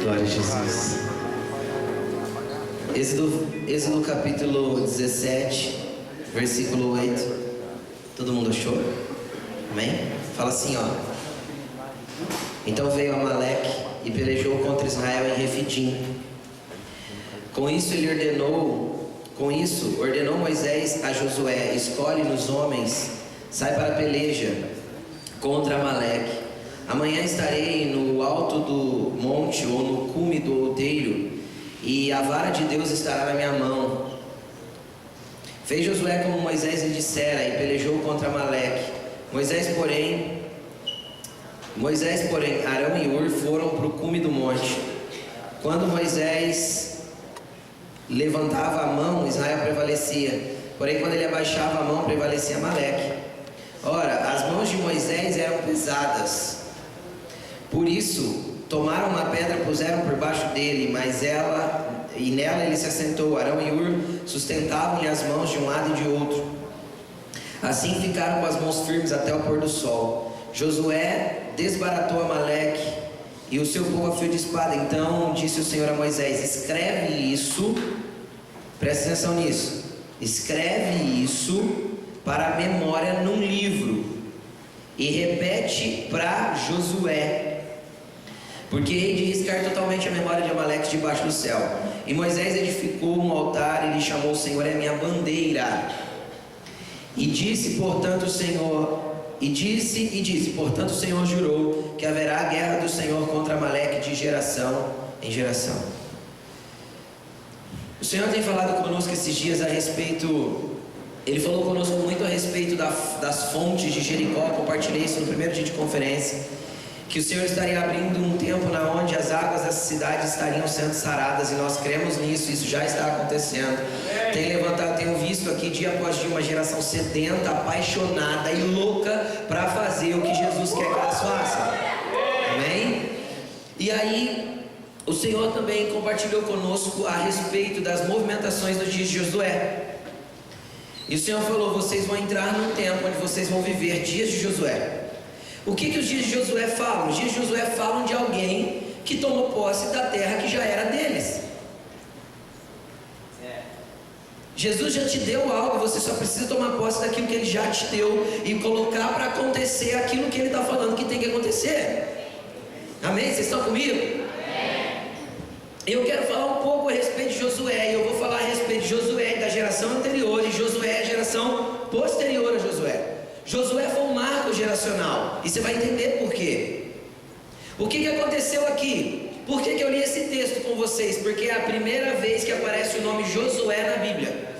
Glória a Jesus. Êxodo capítulo 17, versículo 8. Todo mundo achou? Amém? Fala assim, ó. Então veio Amaleque e pelejou contra Israel em Refidim. Com isso ordenou Moisés a Josué: escolhe-nos homens, sai para a peleja contra Amaleque. Amanhã estarei no alto do monte ou no cume do outeiro, e a vara de Deus estará na minha mão. Fez Josué como Moisés lhe dissera e pelejou contra Amaleque. Moisés, porém, Arão e Hur foram para o cume do monte. Quando Moisés levantava a mão, Israel prevalecia. Porém, quando ele abaixava a mão, prevalecia Amaleque. Ora, as mãos de Moisés eram pesadas. Por isso, tomaram uma pedra e puseram por baixo dele, e nela ele se assentou. Arão e Hur sustentavam-lhe as mãos de um lado e de outro. Assim ficaram com as mãos firmes até o pôr do sol. Josué desbaratou Amaleque e o seu povo a fio de espada. Então disse o Senhor a Moisés: escreve isso, presta atenção nisso, escreve isso para a memória num livro e repete para Josué, porque hei de riscar totalmente a memória de Amaleque debaixo do céu. E Moisés edificou um altar e lhe chamou: o Senhor é minha bandeira. E disse, portanto, o Senhor jurou que haverá a guerra do Senhor contra Amaleque de geração em geração. O Senhor tem falado conosco esses dias a respeito. Ele falou conosco muito a respeito das fontes de Jericó. Compartilhei isso no primeiro dia de conferência, que o Senhor estaria abrindo um tempo na onde as águas dessa cidade estariam sendo saradas, e nós cremos nisso. Isso já está acontecendo. Tenho visto aqui dia após dia uma geração sedenta, apaixonada e louca para fazer o que Jesus quer que elas façam. Amém? E aí o Senhor também compartilhou conosco a respeito das movimentações dos dias de Josué. E o Senhor falou: vocês vão entrar num tempo onde vocês vão viver dias de Josué. O que os dias de Josué falam? Os dias de Josué falam de alguém que tomou posse da terra que já era deles. Jesus já te deu algo, você só precisa tomar posse daquilo que Ele já te deu e colocar para acontecer aquilo que Ele está falando que tem que acontecer. Amém? Vocês estão comigo? Eu quero falar um pouco a respeito de Josué, e eu vou falar a respeito de Josué da geração anterior, e Josué é a geração posterior a Josué. Josué foi um marco geracional, e você vai entender por quê. O que aconteceu aqui? Por que eu li esse texto com vocês? Porque é a primeira vez que aparece o nome Josué na Bíblia.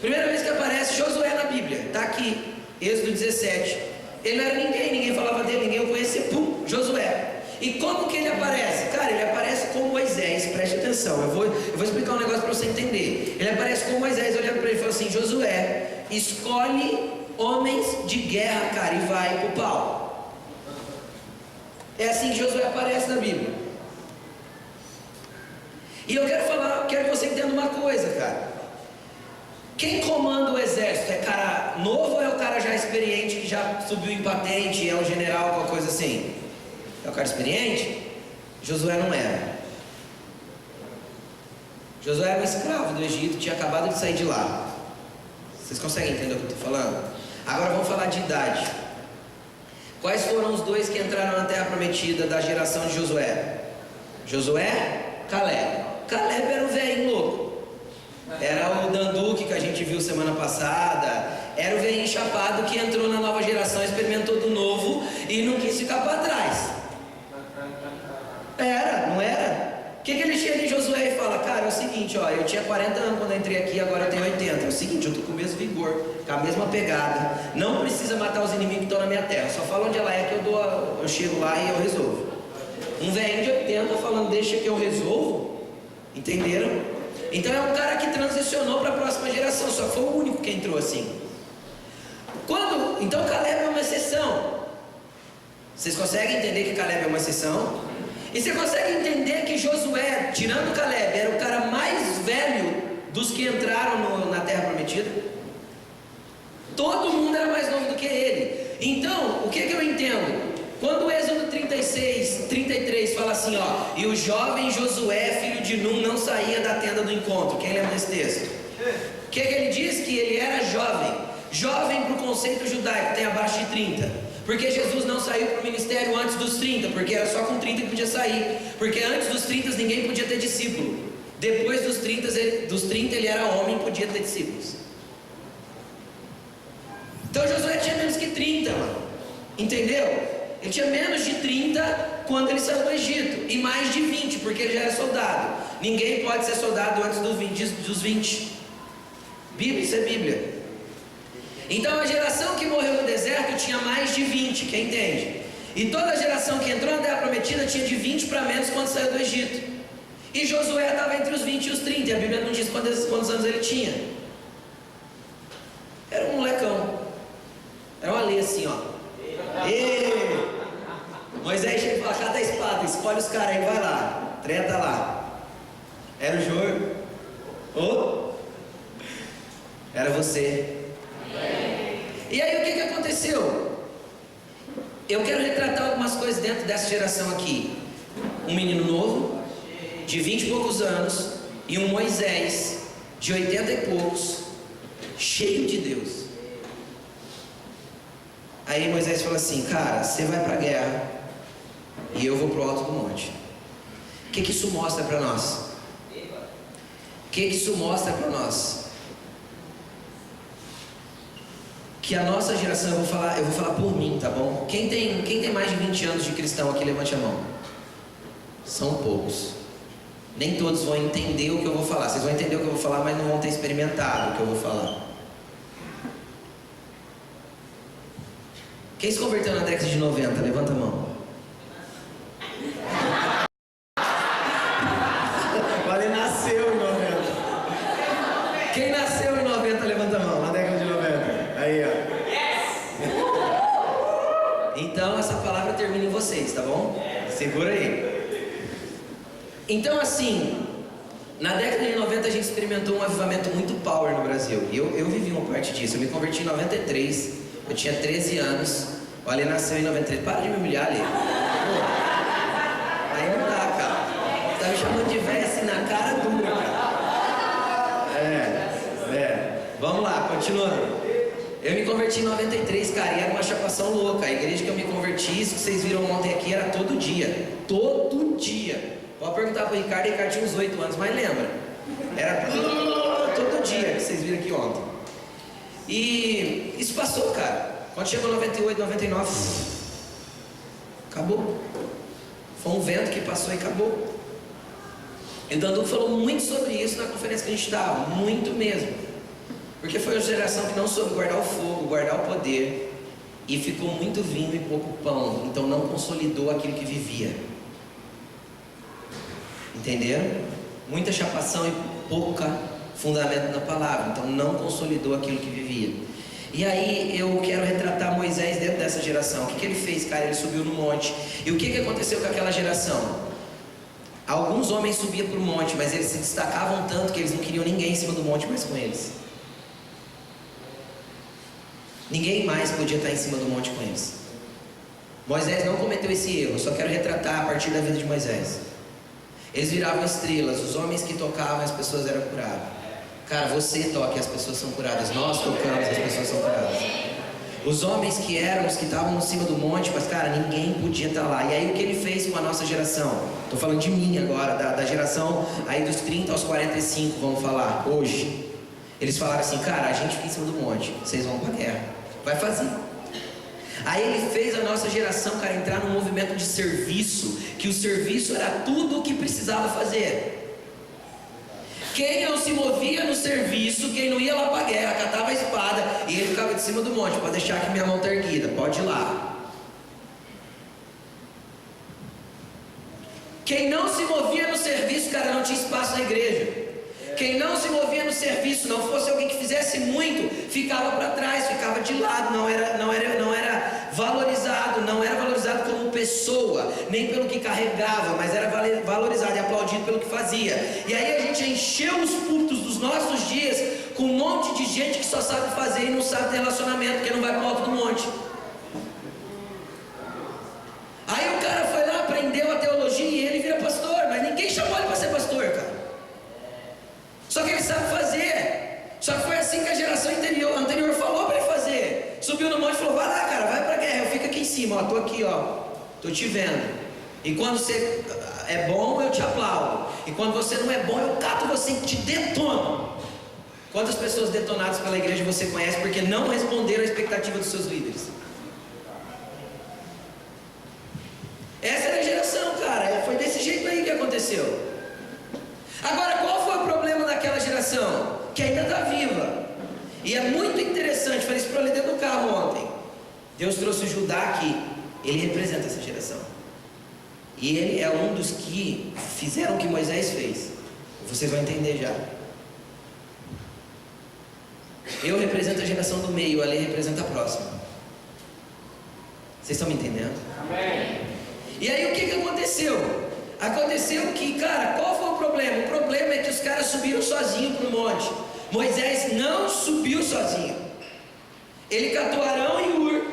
Primeira vez que aparece Josué na Bíblia, está aqui, Êxodo 17. Ele não era ninguém falava dele, ninguém o conhecia. Pum, Josué. E como que ele aparece? Cara, ele aparece com Moisés, preste atenção, eu vou explicar um negócio para você entender. Ele aparece com Moisés, olhando para ele e falou assim: Josué, escolhe homens de guerra, cara, e vai pro pau. É assim que Josué aparece na Bíblia. E eu quero que você entenda uma coisa, cara. Quem comanda o exército? É cara novo ou é o cara já experiente, que já subiu em patente, é um general, alguma coisa assim? É o cara experiente? Josué não era. Josué era um escravo do Egito, tinha acabado de sair de lá. Vocês conseguem entender o que eu estou falando? Agora vamos falar de idade. Quais foram os dois que entraram na terra prometida da geração de Josué? Josué, Caleb. Caleb era um velhinho louco. Era o Danduque que a gente viu semana passada. Era o velhinho chapado que entrou na nova geração, experimentou do novo e não quis ficar para trás. Era, não era? O que ele chega em Josué e fala: cara, é o seguinte, ó, eu tinha 40 anos quando eu entrei aqui, agora eu tenho 80. É o seguinte, eu estou com o mesmo vigor, com a mesma pegada. Não precisa matar os inimigos que estão na minha terra. Só fala onde ela é que eu chego lá e eu resolvo. Um velhinho de 80 falando: deixa que eu resolvo. Entenderam? Então é um cara que transicionou para a próxima geração. Só foi o único que entrou assim. Então Caleb é uma exceção. Vocês conseguem entender que Caleb é uma exceção? E você consegue entender que Josué, tirando Caleb, era o cara mais velho dos que entraram na terra prometida? Todo mundo era mais novo do que ele. Então, o que eu entendo? Quando o Êxodo 33 fala assim: assim, ó: e o jovem Josué, filho de Num, não saía da tenda do encontro. Quem lembra desse texto? O que ele diz? Que ele era jovem. Jovem para o conceito judaico, tem abaixo de 30. Porque Jesus não saiu para o ministério antes dos 30, porque era só com 30 que podia sair. Porque antes dos 30 ninguém podia ter discípulo. Depois dos 30 ele era homem e podia ter discípulos. Então Josué tinha menos que 30, mano. Entendeu? Ele tinha menos de 30 quando ele saiu do Egito. E mais de 20, porque ele já era soldado. Ninguém pode ser soldado antes dos 20. Bíblia, isso é Bíblia. Então a geração que morreu no deserto tinha mais de 20, quem entende? E toda a geração que entrou na Terra Prometida tinha de 20 para menos quando saiu do Egito. E Josué estava entre os 20 e os 30, e a Bíblia não diz quantos anos ele tinha. Era um molecão. Era uma lei assim, ó. E Moisés chega e fala: cada espada, escolhe os caras aí, vai lá, treta lá. Era o jogo. Oh, era você. E aí o que aconteceu? Eu quero retratar algumas coisas dentro dessa geração aqui. Um menino novo, de 20 e poucos anos, e um Moisés, de 80 e poucos, cheio de Deus. Aí Moisés fala assim: cara, você vai para a guerra e eu vou para o alto do monte. O que isso mostra para nós? O que isso mostra para nós? Que a nossa geração, eu vou falar por mim, tá bom? Quem tem mais de 20 anos de cristão aqui, levante a mão. São poucos. Nem todos vão entender o que eu vou falar. Vocês vão entender o que eu vou falar, mas não vão ter experimentado o que eu vou falar. Quem se converteu na década de 90? Levanta a mão. Vale, nasceu em 90. Quem nasceu em 90, levanta a mão, na década de 90. Aí, ó. Então essa palavra termina em vocês, tá bom? Segura aí. Então assim, na década de 90 a gente experimentou um avivamento muito power no Brasil. E eu vivi uma parte disso. Eu me converti em 93. Eu tinha 13 anos. O Ale nasceu em 93. Para de me humilhar, Ale. Pô, aí não dá, cara. Tá me chamando de velho assim na cara dura, cara. Vamos lá, continuando. Eu me converti em 93, cara, e era uma chapação louca. A igreja que eu me converti, isso que vocês viram ontem aqui, era todo dia. Todo dia. Pode perguntar pro Ricardo, o Ricardo tinha uns 8 anos, mas lembra? Era todo dia que vocês viram aqui ontem. E isso passou, cara. Quando chegou 98, 99, acabou. Foi um vento que passou e acabou. E o Danduco falou muito sobre isso na conferência que a gente estava, muito mesmo. Porque foi uma geração que não soube guardar o fogo, guardar o poder, e ficou muito vinho e pouco pão, então não consolidou aquilo que vivia. Entenderam? Muita chapação e pouca fundamento na palavra, então não consolidou aquilo que vivia. E aí eu quero retratar Moisés dentro dessa geração. O que ele fez, cara? Ele subiu no monte. E o que aconteceu com aquela geração? Alguns homens subiam para o monte, mas eles se destacavam tanto que eles não queriam ninguém em cima do monte mais com eles. Ninguém mais podia estar em cima do monte com eles. Moisés não cometeu esse erro. Eu só quero retratar a partir da vida de Moisés. Eles viravam estrelas. Os homens que tocavam, as pessoas eram curadas. Cara, você toca e as pessoas são curadas. Nós tocamos e as pessoas são curadas. Os homens que eram os que estavam em cima do monte, mas cara, ninguém podia estar lá. E aí o que ele fez com a nossa geração? Estou falando de mim agora, da geração aí dos 30 aos 45, vamos falar, hoje. Eles falaram assim: cara, a gente fica em cima do monte, vocês vão para a guerra. Vai fazer. Aí ele fez a nossa geração, cara, entrar num movimento de serviço, que o serviço era tudo o que precisava fazer. Quem não se movia no serviço, quem não ia lá para a guerra, catava a espada e ele ficava de cima do monte, para deixar que minha mão está erguida, pode ir lá. Quem não se movia no serviço, cara, não tinha espaço na igreja. Quem não se movia no serviço, não fosse alguém que fizesse muito, ficava para trás, ficava de lado, não era valorizado, não era valorizado como pessoa, nem pelo que carregava, mas era valorizado e aplaudido pelo que fazia. E aí a gente encheu os púlpitos dos nossos dias com um monte de gente que só sabe fazer e não sabe ter relacionamento, porque não vai para o alto do monte. Aí o cara foi lá, aprendeu a teologia e ele subiu no monte e falou: vai lá, cara, vai pra guerra, eu fico aqui em cima, ó, tô aqui, ó, tô te vendo. E quando você é bom, eu te aplaudo. E quando você não é bom, eu cato você e te detono. Quantas pessoas detonadas pela igreja você conhece porque não responderam à expectativa dos seus líderes? Essa era a geração, cara. Foi desse jeito aí que aconteceu. Agora, qual foi o problema daquela geração? Que ainda está viva. E é muito interessante, falei isso para ele dentro do carro ontem. Deus trouxe o Judá aqui. Ele representa essa geração. E ele é um dos que fizeram o que Moisés fez. Vocês vão entender já. Eu represento a geração do meio, a lei representa a próxima. Vocês estão me entendendo? Amém. E aí o que aconteceu? Aconteceu que, cara, qual foi o problema? O problema é que os caras subiram sozinhos para o monte. Moisés não subiu sozinho. Ele catou Arão e Hur,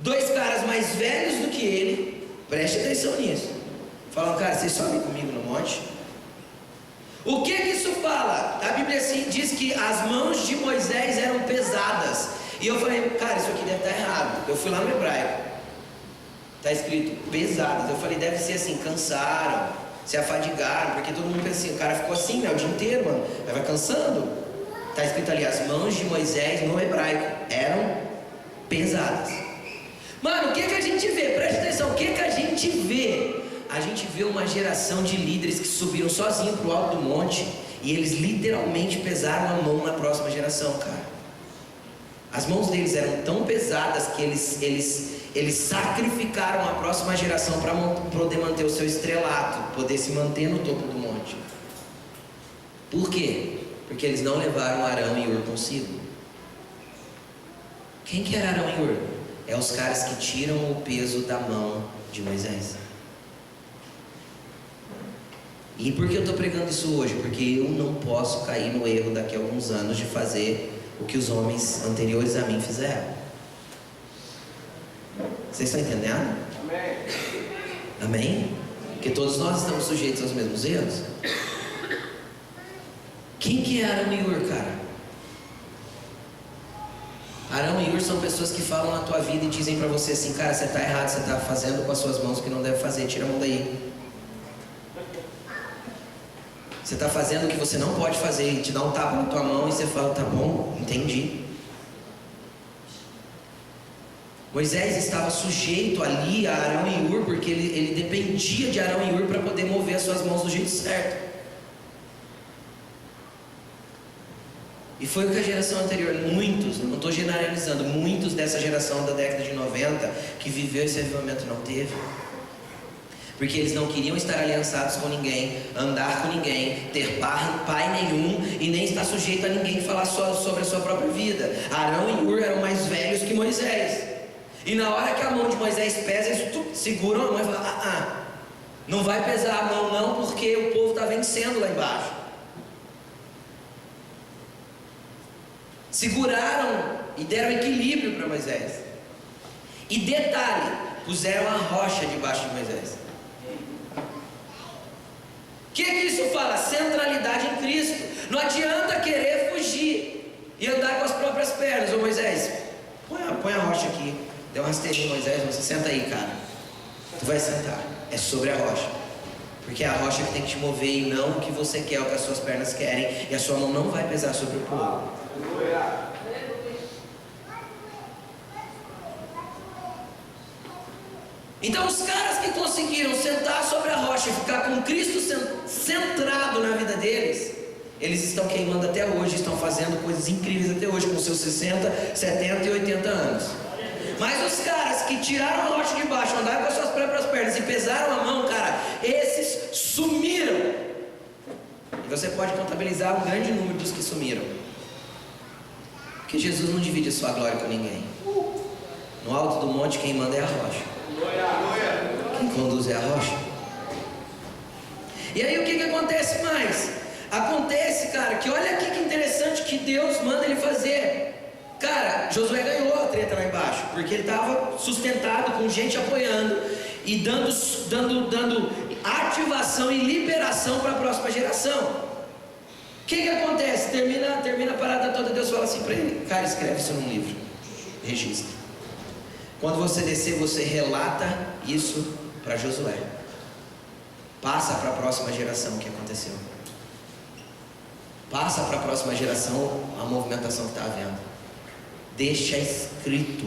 dois caras mais velhos do que ele. Preste atenção nisso. Falam: cara, vocês sobem comigo no monte? O que isso fala? A Bíblia assim diz que as mãos de Moisés eram pesadas. E eu falei: cara, isso aqui deve estar errado. Eu fui lá no hebraico, está escrito pesadas. Eu falei: deve ser assim, cansaram, se afadigaram. Porque todo mundo pensa assim, o cara ficou assim, né, o dia inteiro, mano. Aí vai cansando. Está escrito ali: as mãos de Moisés no hebraico eram pesadas. Mano, o que a gente vê? Presta atenção, o que a gente vê? A gente vê uma geração de líderes que subiram sozinhos para o alto do monte e eles literalmente pesaram a mão na próxima geração, cara. As mãos deles eram tão pesadas que eles sacrificaram a próxima geração para poder manter o seu estrelato, poder se manter no topo do monte. Por quê? Porque eles não levaram Arão e Hur consigo. Quem que era Arão e Hur? É os caras que tiram o peso da mão de Moisés. E por que eu estou pregando isso hoje? Porque eu não posso cair no erro daqui a alguns anos de fazer o que os homens anteriores a mim fizeram. Vocês estão entendendo? Amém. Amém? Porque todos nós estamos sujeitos aos mesmos erros. Quem que é Arão e Hur, cara? Arão e Hur são pessoas que falam na tua vida e dizem para você assim: cara, você está errado, você está fazendo com as suas mãos o que não deve fazer, tira a mão daí. Você está fazendo o que você não pode fazer, e te dá um tapa na tua mão e você fala: tá bom, entendi. Moisés estava sujeito ali a Arão e Hur, porque ele dependia de Arão e Hur para poder mover as suas mãos do jeito certo. E foi o que a geração anterior, muitos, não estou generalizando, muitos dessa geração da década de 90 que viveu esse avivamento não teve. Porque eles não queriam estar aliançados com ninguém, andar com ninguém, ter pai nenhum e nem estar sujeito a ninguém falar só sobre a sua própria vida. Arão e Hur eram mais velhos que Moisés. E na hora que a mão de Moisés pesa, eles seguram a mão e falam: não vai pesar a mão não, porque o povo está vencendo lá embaixo. Seguraram e deram equilíbrio para Moisés. E detalhe, puseram a rocha debaixo de Moisés. O que isso fala? Centralidade em Cristo. Não adianta querer fugir e andar com as próprias pernas. Ô Moisés, põe a rocha aqui. Deu um rasteirinho, Moisés, você senta aí, cara. Tu vai sentar, é sobre a rocha. Porque é a rocha que tem que te mover e não o que você quer, o que as suas pernas querem. E a sua mão não vai pesar sobre o povo. Então os caras que conseguiram sentar sobre a rocha e ficar com Cristo centrado na vida deles, eles estão queimando até hoje, estão fazendo coisas incríveis até hoje, com seus 60, 70 e 80 anos. Mas os caras que tiraram a rocha de baixo, andaram com as suas próprias pernas e pesaram a mão, cara, esses sumiram. E você pode contabilizar um grande número dos que sumiram. Porque Jesus não divide a sua glória com ninguém. No alto do monte quem manda é a rocha. Quem conduz é a rocha. E aí o que acontece mais? Acontece, cara, que olha aqui que interessante que Deus manda ele fazer. Cara, Josué ganhou a treta lá embaixo, porque ele estava sustentado com gente apoiando e dando ativação e liberação para a próxima geração. O que acontece? Termina a parada toda, Deus fala assim para ele: cara, escreve isso num livro. registra. Quando você descer, você relata isso para Josué. Passa para a próxima geração o que aconteceu. Passa para a próxima geração a movimentação que está havendo. Deixa escrito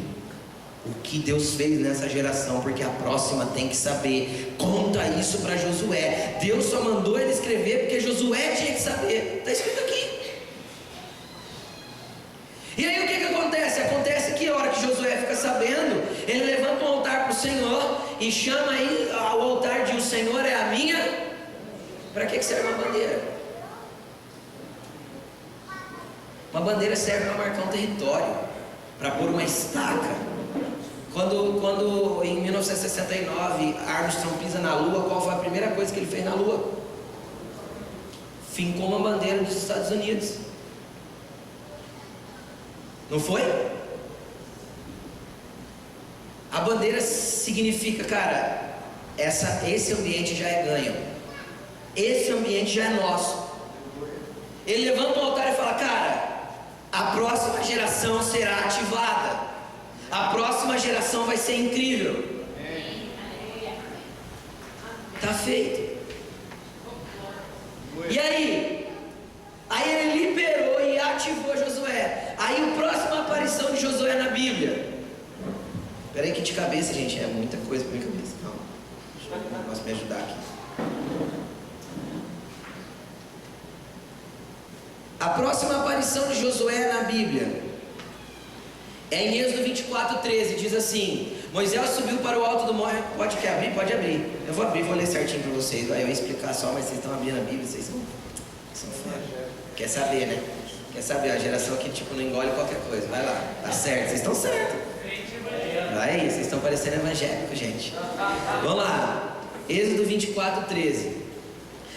o que Deus fez nessa geração, porque a próxima tem que saber. Conta isso para Josué. Deus só mandou ele escrever porque Josué tinha que saber. Está escrito aqui. E aí o que acontece? Acontece que a hora que Josué fica sabendo, ele levanta um altar para o Senhor e chama aí o altar de o Senhor é a minha. Para que serve uma bandeira? Uma bandeira serve para marcar um território, para pôr uma estaca. Quando em 1969 Armstrong pisa na Lua, qual foi a primeira coisa que ele fez na Lua? Fincou uma bandeira dos Estados Unidos. Não foi? A bandeira significa, cara, esse ambiente já é ganho. Esse ambiente já é nosso. Ele levanta um altar e fala, cara, a próxima geração será ativada. A próxima geração vai ser incrível. Está feito. E aí? Aí ele liberou e ativou Josué. Aí a próxima aparição de Josué na Bíblia. Espera aí que de cabeça, gente, é muita coisa para minha cabeça. Não, deixa eu posso me ajudar aqui. A próxima aparição de Josué na Bíblia é em Êxodo 24:13, diz assim: Moisés subiu para o alto do monte. Pode abrir? Pode abrir. Eu vou abrir, vou ler certinho para vocês. Aí eu ia explicar só, mas vocês estão abrindo a Bíblia, vocês são fora. Quer saber, né? Quer saber, a geração que tipo não engole qualquer coisa. Vai lá, tá certo, vocês estão certos. Vai aí, vocês estão parecendo evangélicos, gente. Vamos lá. Êxodo 24:13.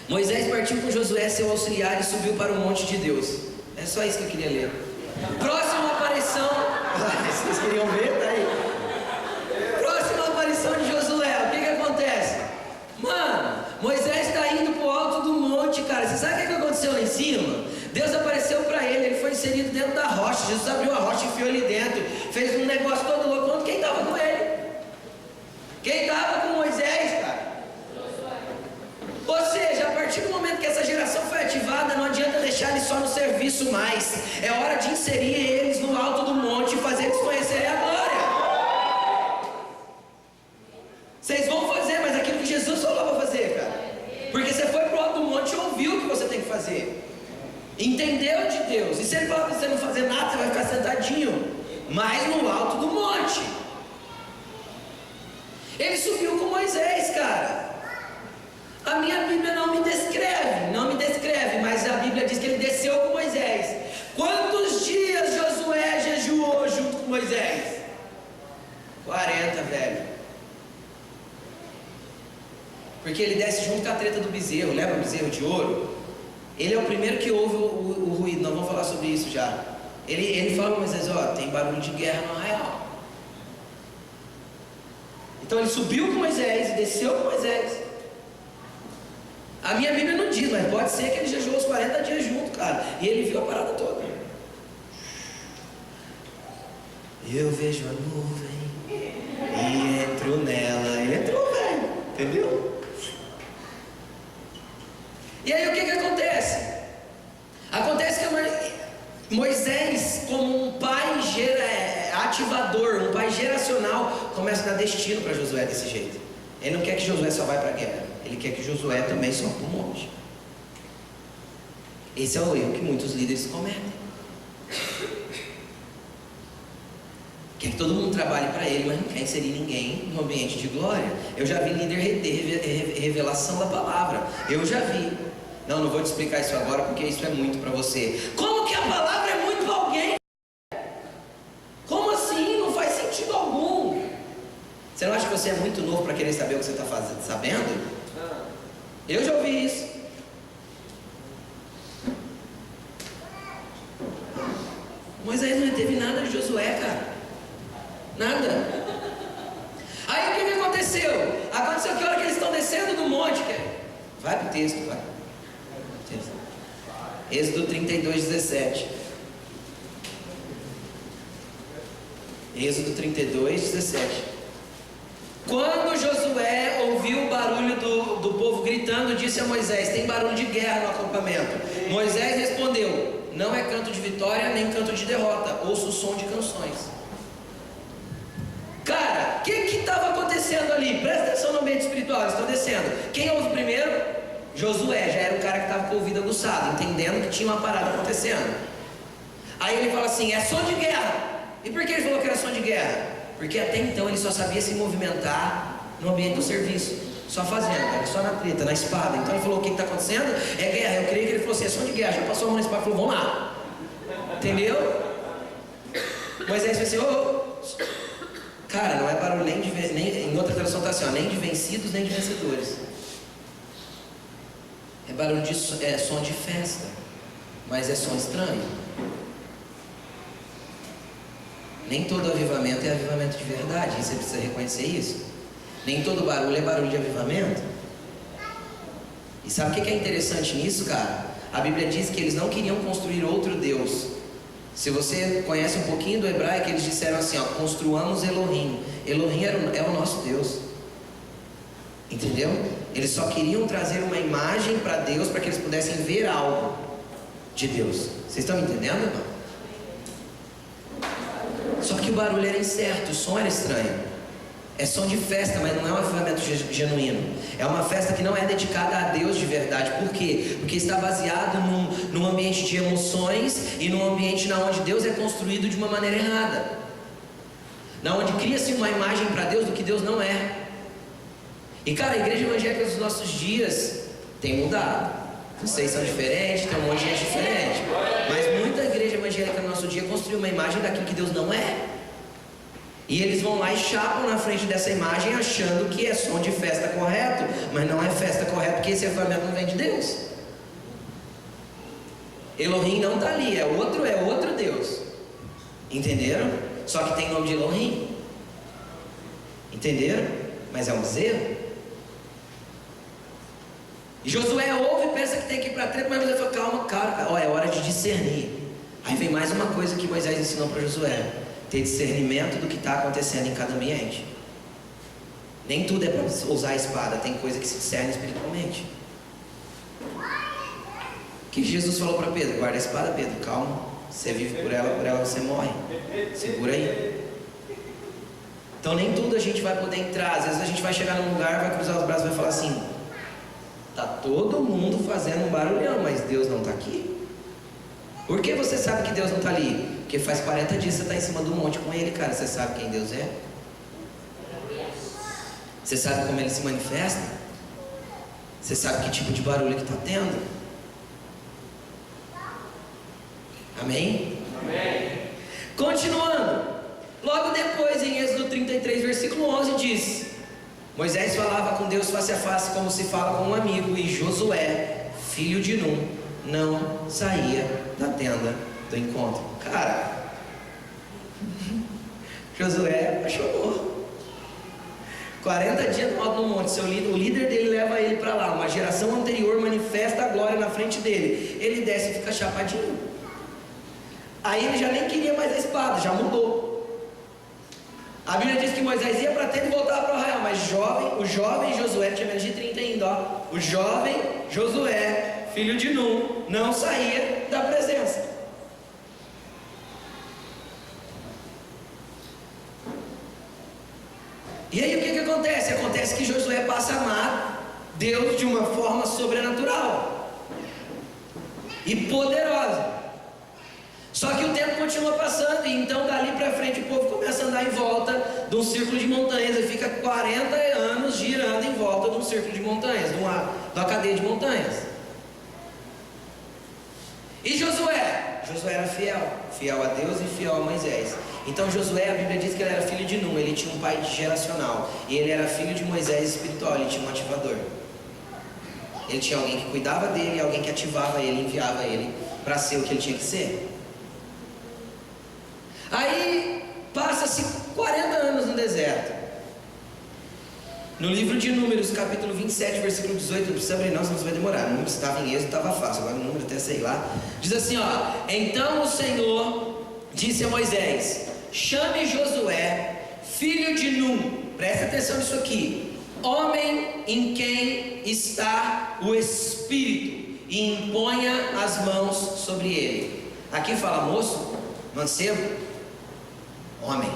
Moisés partiu com Josué, seu auxiliar, e subiu para o monte de Deus. É só isso que eu queria ler. Próxima aparição. Vocês queriam ver? Tá aí. Próxima aparição de Josué. O que acontece? Mano, Moisés está indo para o alto do monte, cara. Você sabe o que aconteceu lá em cima? Deus apareceu para ele, ele foi inserido dentro da rocha. Jesus abriu a rocha, enfiou ele dentro, fez um negócio todo louco. Quem estava com ele? Quem estava com Moisés, cara? Ou seja, a partir do momento que essa geração foi ativada, não adianta deixar eles só no serviço mais. É hora de inserir eles no alto do monte e fazer eles conhecerem a glória. Vocês vão fazer, mas aquilo que Jesus falou para fazer, cara. Porque você foi pro alto do monte e ouviu o que você tem que fazer. Entendeu de Deus. E se ele falar para você não fazer nada, você vai ficar sentadinho. Mas no alto do monte. Ele subiu com Moisés, cara. A minha Bíblia não me descreve, mas a Bíblia diz que ele desceu com Moisés. Quantos dias Josué jejuou junto com Moisés? 40, velho. Porque ele desce junto com a treta do bezerro, lembra o bezerro de ouro? Ele é o primeiro que ouve o ruído, nós vamos falar sobre isso já. Ele fala para Moisés, ó, tem barulho de guerra no arraial. Então ele subiu com Moisés e desceu com Moisés. A minha Bíblia não diz, mas pode ser que ele jejuou os 40 dias junto, cara. E ele viu a parada toda. Eu vejo a nuvem e entro nela. Ele entrou, velho. Entendeu? E aí o que acontece? Acontece que Moisés, como um pai ativador, um pai geracional, começa a dar destino para Josué desse jeito. Ele não quer que Josué só vá para a guerra. Ele quer que Josué também sobe para o monte. Esse é o erro que muitos líderes cometem. Quer que todo mundo trabalhe para ele, mas não quer inserir ninguém no ambiente de glória. Eu já vi líder ter revelação da palavra. Eu já vi. Não vou te explicar isso agora, porque isso é muito para você. Como que a palavra é muito para alguém? Como assim? Não faz sentido algum. Você não acha que você é muito novo para querer saber o que você está sabendo? Eu já ouvi isso. Moisés não teve nada de Josué, cara. Nada. Aí o que aconteceu? Aconteceu que a hora que eles estão descendo do monte, cara. Vai pro texto, vai. Êxodo 32:17. Êxodo 32, 17. Quando Josué ouviu o barulho do povo gritando, disse a Moisés: tem barulho de guerra no acampamento. Moisés respondeu: não é canto de vitória nem canto de derrota, ouço o som de canções. Cara, o que estava acontecendo ali? Presta atenção no ambiente espiritual, eles estão descendo. Quem ouve primeiro? Josué, já era o cara que estava com o ouvido aguçado, entendendo que tinha uma parada acontecendo. Aí ele fala assim: é som de guerra. E por que ele falou que era som de guerra? Porque até então ele só sabia se movimentar no ambiente do serviço, só fazendo, era só na treta, na espada. Então ele falou: o que está acontecendo? É guerra. Eu creio que ele falou assim: é som de guerra. Já passou a mão na espada e falou: vamos lá. Entendeu? Moisés disse assim: cara, não é barulho nem de, em outra tradução está assim, ó, nem de vencidos nem de vencedores. É barulho de som de festa, mas é som estranho. Nem todo avivamento é avivamento de verdade, você precisa reconhecer isso. Nem todo barulho é barulho de avivamento. E sabe o que é interessante nisso, cara? A Bíblia diz que eles não queriam construir outro Deus. Se você conhece um pouquinho do hebraico, eles disseram assim, ó: construamos Elohim. Elohim é o nosso Deus. Entendeu? Eles só queriam trazer uma imagem para Deus, para que eles pudessem ver algo de Deus. Vocês estão me entendendo, irmão? Só que o barulho era incerto, o som era estranho. É som de festa, mas não é um avivamento genuíno. É uma festa que não é dedicada a Deus de verdade. Por quê? Porque está baseado num ambiente de emoções e num ambiente onde Deus é construído de uma maneira errada, onde cria-se uma imagem para Deus do que Deus não é. E cara, a igreja evangélica dos nossos dias tem mudado. Vocês são diferentes, tem um monte de gente diferente, mas muita igreja evangélica no nosso dia construiu uma imagem daquilo que Deus não é. E eles vão lá e chapam na frente dessa imagem, achando que é som de festa correto, mas não é festa correta, porque esse avivamento não vem de Deus. Elohim não está ali, é outro Deus. Entenderam? Só que tem nome de Elohim. Entenderam? Mas é um bezerro. E Josué ouve e pensa que tem que ir para a treta, mas Moisés fala: calma, cara, é hora de discernir. Aí vem mais uma coisa que Moisés ensinou para Josué: ter discernimento do que está acontecendo em cada ambiente. Nem tudo é para usar a espada, tem coisa que se discerne espiritualmente. O que Jesus falou para Pedro? Guarda a espada, Pedro, calma, você vive por ela você morre, segura aí. Então nem tudo a gente vai poder entrar. Às vezes a gente vai chegar num lugar, vai cruzar os braços e vai falar assim: tá todo mundo fazendo um barulhão, mas Deus não está aqui. Por que você sabe que Deus não está ali? Porque faz 40 dias que você está em cima do monte com Ele, cara. Você sabe quem Deus é? Você sabe como Ele se manifesta? Você sabe que tipo de barulho que está tendo? Amém? Amém. Continuando. Logo depois, em Êxodo 33, versículo 11, diz: Moisés falava com Deus face a face, como se fala com um amigo, e Josué, filho de Num, não saía da tenda do encontro. Cara, Josué apaixonou. 40 dias no alto do monte, o líder dele leva ele para lá. Uma geração anterior manifesta a glória na frente dele. Ele desce e fica chapadinho. Aí ele já nem queria mais a espada, já mudou. A Bíblia diz que Moisés ia para a tenda e voltava para o arraial, mas o jovem Josué tinha menos de 30 ainda, ó. O jovem Josué, filho de Num, não saía da presença. E aí o que acontece? Acontece que Josué passa a amar Deus de uma forma sobrenatural e poderosa. Só que o tempo continua passando, e então dali para frente o povo começa a andar em volta de um círculo de montanhas, e fica 40 anos girando em volta de um círculo de montanhas, de uma cadeia de montanhas. E Josué era fiel a Deus e fiel a Moisés. Então Josué, a Bíblia diz que ele era filho de Num, ele tinha um pai geracional, e ele era filho de Moisés espiritual, ele tinha um ativador. Ele tinha alguém que cuidava dele, alguém que ativava ele, enviava ele para ser o que ele tinha que ser. Aí passa-se 40 anos no deserto. No livro de Números, capítulo 27, versículo 18, não precisa abrir não, senão você vai demorar. O número estava em Êxodo, estava fácil, agora o número até sei lá. Diz assim, ó: então o Senhor disse a Moisés: chame Josué, filho de Num, presta atenção nisso aqui, homem em quem está o Espírito, e imponha as mãos sobre ele. Aqui fala moço, mancebo, homem.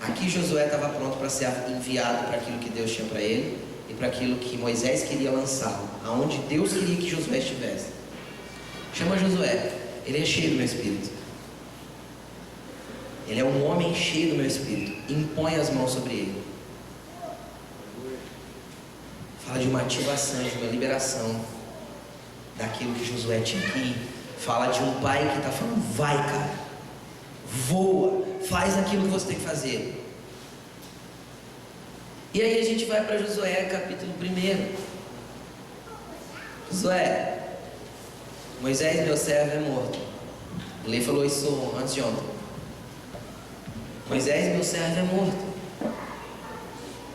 Aqui Josué estava pronto para ser enviado para aquilo que Deus tinha para ele e para aquilo que Moisés queria lançá-lo, aonde Deus queria que Josué estivesse. Chama Josué, ele é cheio do meu Espírito. Ele é um homem cheio do meu Espírito. Impõe as mãos sobre ele. Fala de uma ativação, de uma liberação daquilo que Josué tinha que ir. Fala de um pai que está falando: vai, cara, voa, faz aquilo que você tem que fazer. E aí a gente vai para Josué, capítulo 1. Josué, Moisés, meu servo, é morto. Ele falou isso antes de ontem. Moisés, meu servo, é morto.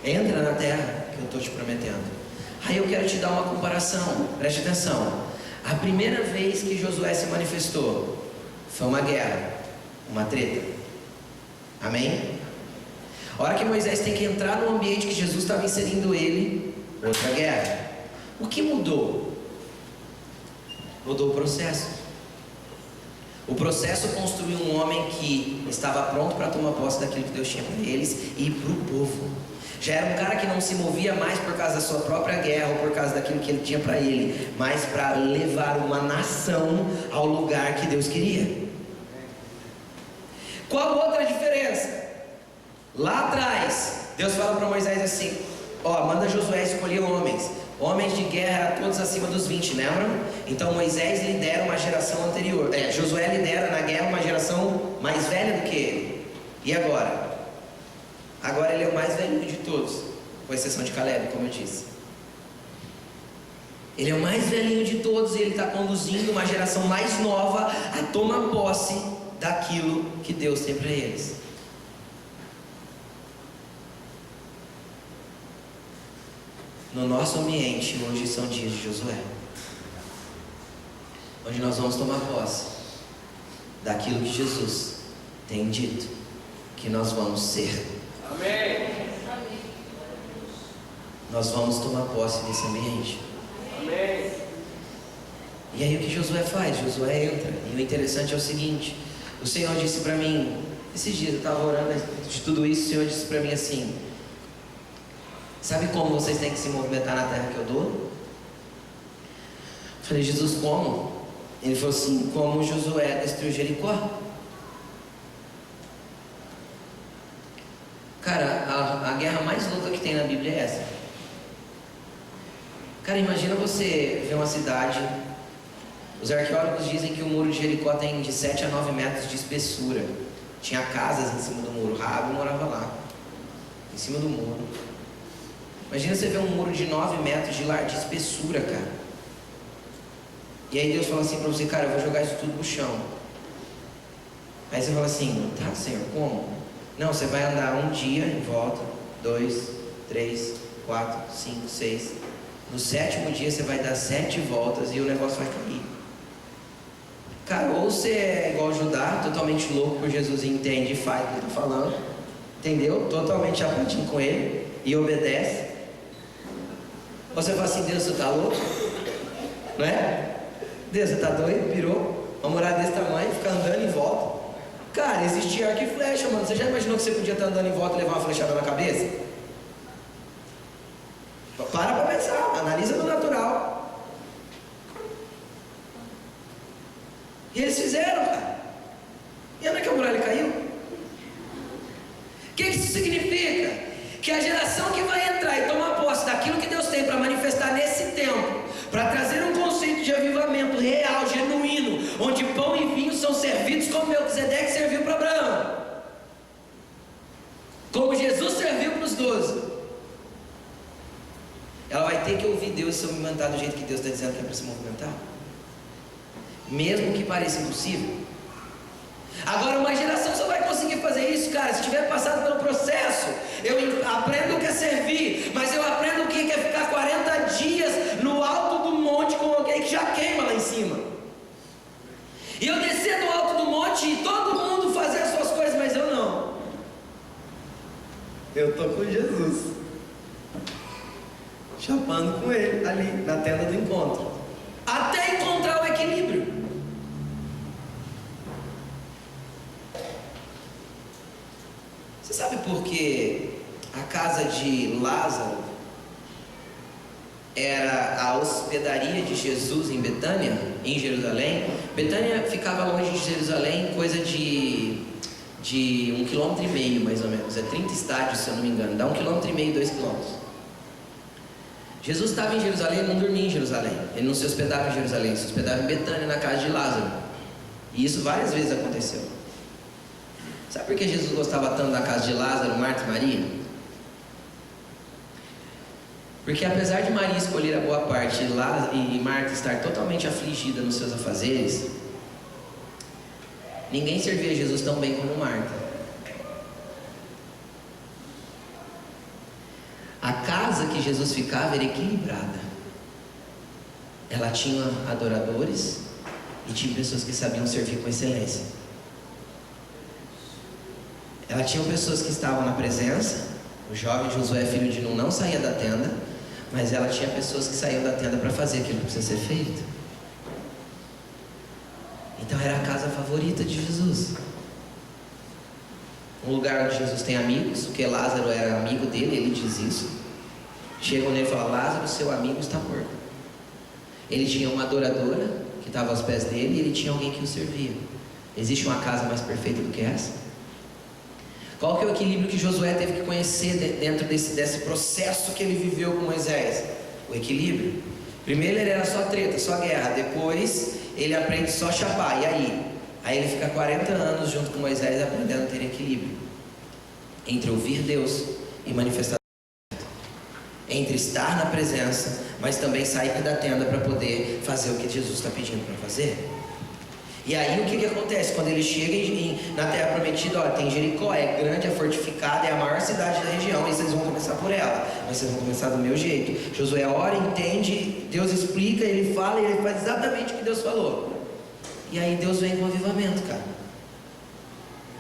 Entra na terra que eu estou te prometendo. Aí eu quero te dar uma comparação, preste atenção. A primeira vez que Josué se manifestou foi uma guerra, uma treta. Amém? A hora que Moisés tem que entrar no ambiente que Jesus estava inserindo ele, outra guerra. O que mudou? Mudou o processo. O processo construiu um homem que estava pronto para tomar posse daquilo que Deus tinha para eles e para o povo. Já era um cara que não se movia mais por causa da sua própria guerra ou por causa daquilo que ele tinha para ele, mas para levar uma nação ao lugar que Deus queria. Qual outra diferença? Lá atrás, Deus fala para Moisés assim: ó, manda Josué escolher homens de guerra, todos acima dos 20, lembram? Então Moisés lidera uma geração anterior, Josué lidera na guerra uma geração mais velha do que ele. E agora? Agora ele é o mais velho de todos, com exceção de Caleb, como eu disse. Ele é o mais velhinho de todos e ele está conduzindo uma geração mais nova a tomar posse daquilo que Deus tem para eles. No nosso ambiente, hoje são dias de Josué, onde nós vamos tomar posse daquilo que Jesus tem dito que nós vamos ser. Amém. Nós vamos tomar posse desse ambiente. Amém. E aí o que Josué faz? Josué entra. E o interessante é o seguinte: o Senhor disse para mim, esses dias eu estava orando de tudo isso, o Senhor disse para mim assim: sabe como vocês têm que se movimentar na terra que eu dou? Eu falei: Jesus, como? Ele falou assim: como Josué destruiu Jericó. Cara, a guerra mais louca que tem na Bíblia é essa. Cara, imagina você ver uma cidade. Os arqueólogos dizem que o muro de Jericó tem de 7 a 9 metros de espessura. Tinha casas em cima do muro. Raabe morava lá, em cima do muro. Imagina você ver um muro de 9 metros de espessura, cara. E aí Deus fala assim para você: cara, eu vou jogar isso tudo no chão. Aí você fala assim: tá, Senhor, como? Não, você vai andar um dia em volta, 2, 3, 4, 5, 6. No 7º dia você vai dar 7 voltas e o negócio vai cair. Cara, ou você é igual Judá, totalmente louco por Jesus e entende e faz o que ele está falando, entendeu? Totalmente apatinho com ele e obedece. Ou você fala assim: Deus, você está louco? Não é? Deus, você está doido? Pirou? Uma muralha desse tamanho, ficar andando em volta. Cara, existia arco e flecha, mano. Você já imaginou que você podia estar andando em volta e levar uma flechada na cabeça? Para pensar, analisa no natural. E eles fizeram, cara. E onde é que a muralha caiu? O que isso significa? Que a geração que vai entrar e tomar posse daquilo que Deus tem para manifestar nesse tempo, para trazer um conceito de avivamento real, genuíno, onde pão e vinho são servidos como Melquisedeque serviu para Abraão, como Jesus serviu para os 12. Ela vai ter que ouvir Deus se movimentar do jeito que Deus está dizendo que é para se movimentar, mesmo que pareça impossível. Agora, uma geração só vai conseguir fazer isso, cara, se tiver passado pelo processo. Eu aprendo o que é servir, mas eu aprendo o que é ficar 40 dias no alto do monte com alguém que já queima lá em cima. E eu descer do alto do monte e todo eu estou com Jesus, chapando com Ele ali na tenda do encontro, até encontrar o equilíbrio. Você sabe por que a casa de Lázaro era a hospedaria de Jesus em Betânia, em Jerusalém? Betânia ficava longe de Jerusalém, coisa de 1,5 km mais ou menos. É 30 estádios, se eu não me engano. Dá 1,5 km, 2 km. Jesus estava em Jerusalém, ele não dormia em Jerusalém. Ele não se hospedava em Jerusalém, ele se hospedava em Betânia, na casa de Lázaro. E isso várias vezes aconteceu. Sabe por que Jesus gostava tanto da casa de Lázaro, Marta e Maria? Porque apesar de Maria escolher a boa parte e Marta estar totalmente afligida nos seus afazeres, ninguém servia Jesus tão bem como Marta. A casa que Jesus ficava era equilibrada. Ela tinha adoradores e tinha pessoas que sabiam servir com excelência. Ela tinha pessoas que estavam na presença. O jovem Josué, filho de Nun, não saía da tenda, mas ela tinha pessoas que saíam da tenda para fazer aquilo que precisa ser feito. Então era a casa favorita de Jesus. Um lugar onde Jesus tem amigos, porque Lázaro era amigo dele, ele diz isso. Chegam nele e falam: Lázaro, seu amigo está morto. Ele tinha uma adoradora que estava aos pés dele, e ele tinha alguém que o servia. Existe uma casa mais perfeita do que essa? Qual que é o equilíbrio que Josué teve que conhecer dentro desse processo que ele viveu com Moisés? O equilíbrio. Primeiro ele era só treta, só guerra. Depois ele aprende só chapar. E aí? Aí ele fica 40 anos junto com Moisés aprendendo a ter equilíbrio entre ouvir Deus e manifestar, entre estar na presença, mas também sair da tenda para poder fazer o que Jesus está pedindo para fazer. E aí o que acontece? Quando ele chega na terra prometida, olha, tem Jericó, é grande, é fortificada, é a maior cidade da região, e vocês vão começar por ela, mas vocês vão começar do meu jeito. Josué ora, entende, Deus explica, ele fala e ele faz exatamente o que Deus falou. E aí Deus vem com avivamento, cara.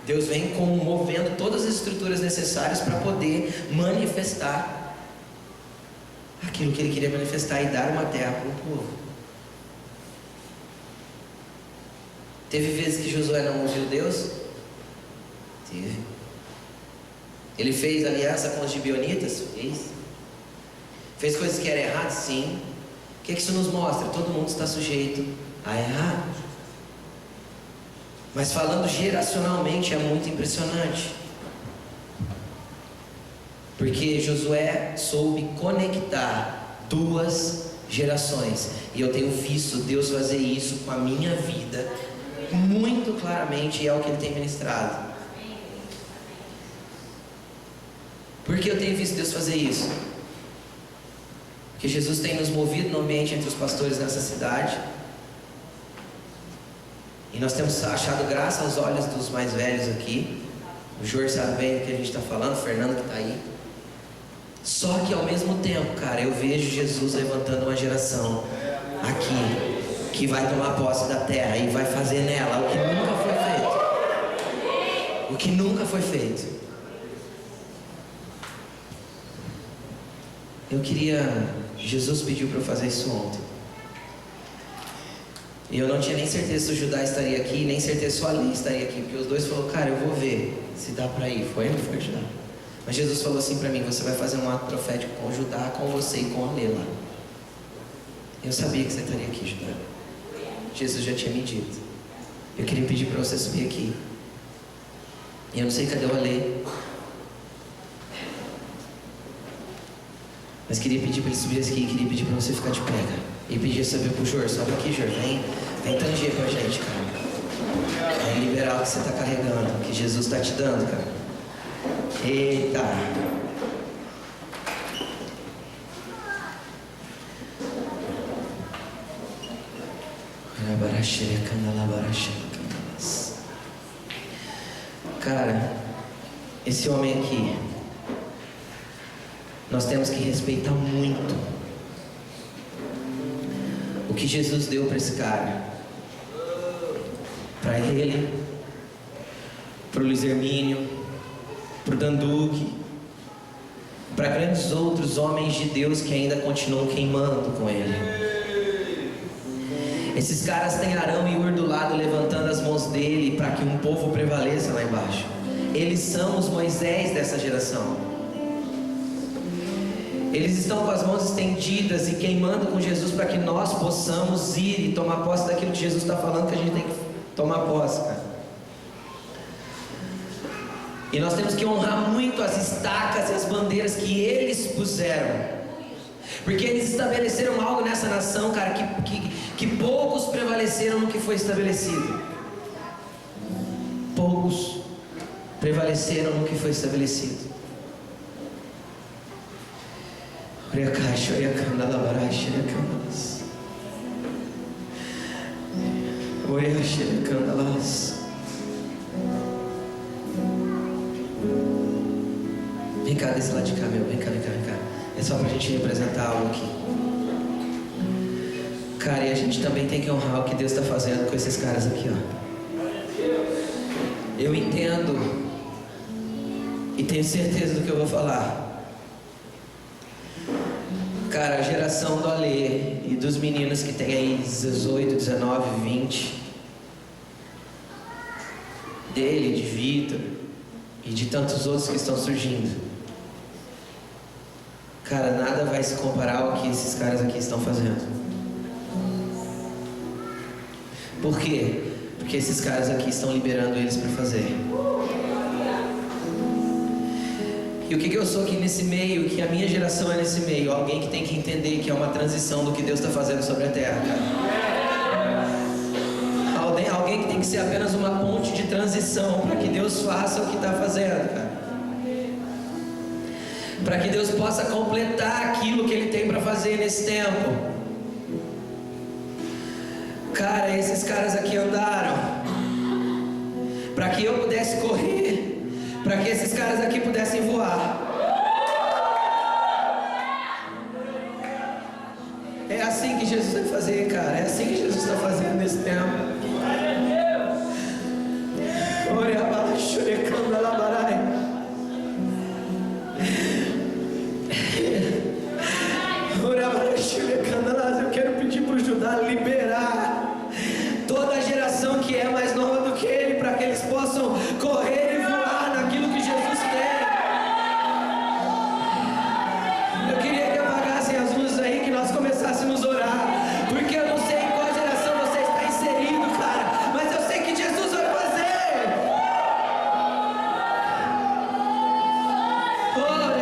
Deus vem movendo todas as estruturas necessárias para poder manifestar aquilo que ele queria manifestar e dar uma terra para o povo. Teve vezes que Josué não ouviu Deus? Teve. Ele fez aliança com os gibeonitas? Fez. Fez coisas que eram erradas? Sim. O que isso nos mostra? Todo mundo está sujeito a errar. Mas falando geracionalmente é muito impressionante. Porque Josué soube conectar duas gerações. E eu tenho visto Deus fazer isso com a minha vida muito claramente, e é o que Ele tem ministrado. Por que eu tenho visto Deus fazer isso? Porque Jesus tem nos movido no ambiente entre os pastores nessa cidade, e nós temos achado graça aos olhos dos mais velhos aqui. O Jorge sabe bem do que a gente está falando, o Fernando que está aí. Só que ao mesmo tempo, cara, eu vejo Jesus levantando uma geração aqui que vai tomar posse da terra e vai fazer nela o que nunca foi feito. O que nunca foi feito. Jesus pediu para eu fazer isso ontem. E eu não tinha nem certeza se o Judá estaria aqui, nem certeza se o Ali estaria aqui, porque os dois falaram: cara, eu vou ver se dá para ir. Foi ou não foi, Judá? Mas Jesus falou assim para mim: você vai fazer um ato profético com o Judá, com você e com a Ali lá. Eu sabia que você estaria aqui, Judá. Jesus já tinha me dito. Eu queria pedir para você subir aqui. E eu não sei cadê o Ale, mas queria pedir para ele subir aqui. Queria pedir para você ficar de pé, cara. E pedir para pro Jor. Sobe aqui, Jor. Vem tanger com a gente, cara. Vem liberar o que você está carregando, o que Jesus está te dando, cara. Eita. Cara, esse homem aqui, nós temos que respeitar muito o que Jesus deu para esse cara, para ele, para o Luiz Hermínio, para o Danduque, para grandes outros homens de Deus que ainda continuam queimando com Ele. Esses caras têm Arão e Hur do lado levantando as mãos dele para que um povo prevaleça lá embaixo. Eles são os Moisés dessa geração. Eles estão com as mãos estendidas e queimando com Jesus para que nós possamos ir e tomar posse daquilo que Jesus está falando que a gente tem que tomar posse, cara. E nós temos que honrar muito as estacas e as bandeiras que eles puseram. Porque eles estabeleceram algo nessa nação, cara, que poucos prevaleceram no que foi estabelecido. Poucos prevaleceram no que foi estabelecido. Vem cá desse lado de cá, meu. Vem cá. É só pra gente representar algo aqui. Cara, e a gente também tem que honrar o que Deus está fazendo com esses caras aqui, ó. Eu entendo e tenho certeza do que eu vou falar. Cara, a geração do Alê e dos meninos que tem aí 18, 19, 20, dele, de Vitor e de tantos outros que estão surgindo, cara, nada vai se comparar ao que esses caras aqui estão fazendo. Por quê? Porque esses caras aqui estão liberando eles para fazer. E o que eu sou aqui nesse meio, que a minha geração é nesse meio? Alguém que tem que entender que é uma transição do que Deus está fazendo sobre a terra, cara. Alguém que tem que ser apenas uma ponte de transição para que Deus faça o que está fazendo, cara. Para que Deus possa completar aquilo que Ele tem para fazer nesse tempo. Cara, esses caras aqui andaram para que eu pudesse correr, para que esses caras aqui pudessem voar. É assim que Jesus vai fazer, cara. É assim que Jesus está fazendo nesse tempo. Eu quero pedir para o Judá liberar toda a geração que é mais nova do que ele, para que eles possam correr e voar naquilo que Jesus tem. Eu queria que apagassem as luzes aí, que nós começássemos a orar, porque eu não sei em qual geração você está inserido, cara, mas eu sei que Jesus vai fazer. Oh,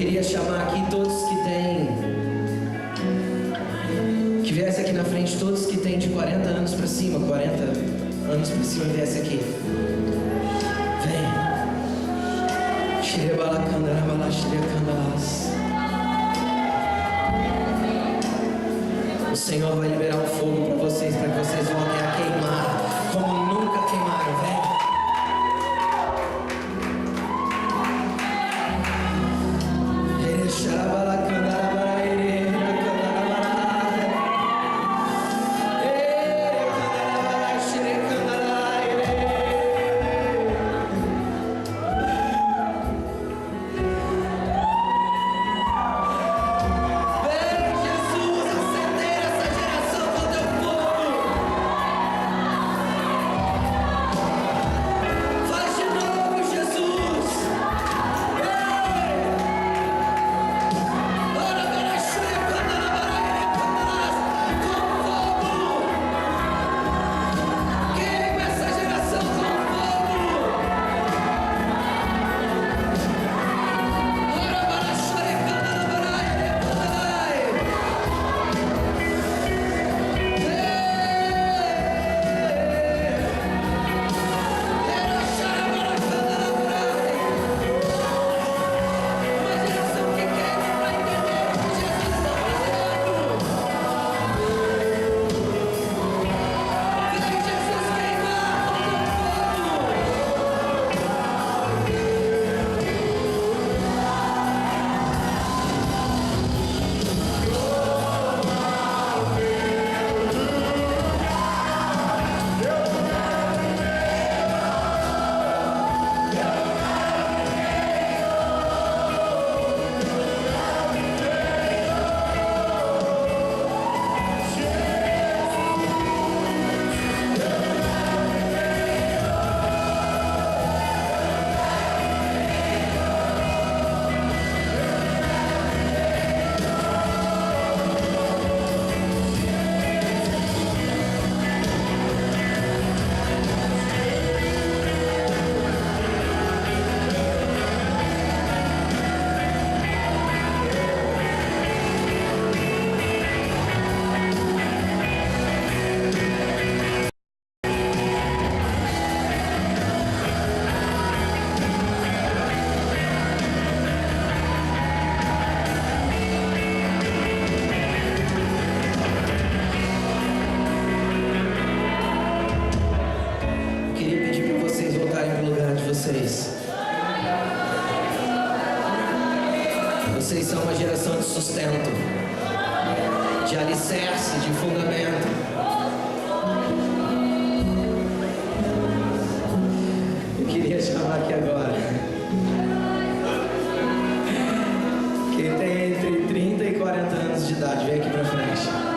queria chamar aqui todos que viesse aqui na frente, todos que têm de 40 anos para cima, 40 anos para cima, viesse aqui. Vem. O Senhor vai liberar um fogo para vocês, para que vocês voltem a queimar como nunca queimaram. Vem. Vocês são uma geração de sustento, de alicerce, de fundamento. Eu queria chamar aqui agora quem tem entre 30 e 40 anos de idade, vem aqui pra frente.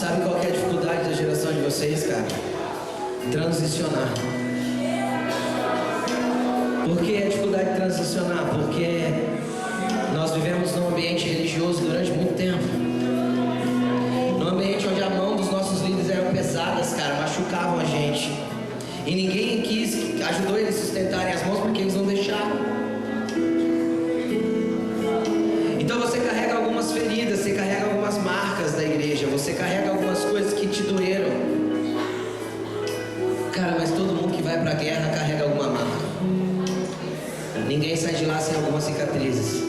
Sabe qual que é a dificuldade da geração de vocês, cara? Transicionar. Por que a dificuldade de transicionar? Porque nós vivemos num ambiente religioso durante muito tempo. Num ambiente onde a mão dos nossos líderes eram pesadas, cara, machucavam a gente. E ninguém ajudou eles a sustentarem as mãos porque eles não deixaram. Então você carrega algumas feridas, você carrega algumas marcas da igreja, você carrega algumas coisas que te doeram. Cara, mas todo mundo que vai pra guerra carrega alguma marca. Ninguém sai de lá sem algumas cicatrizes.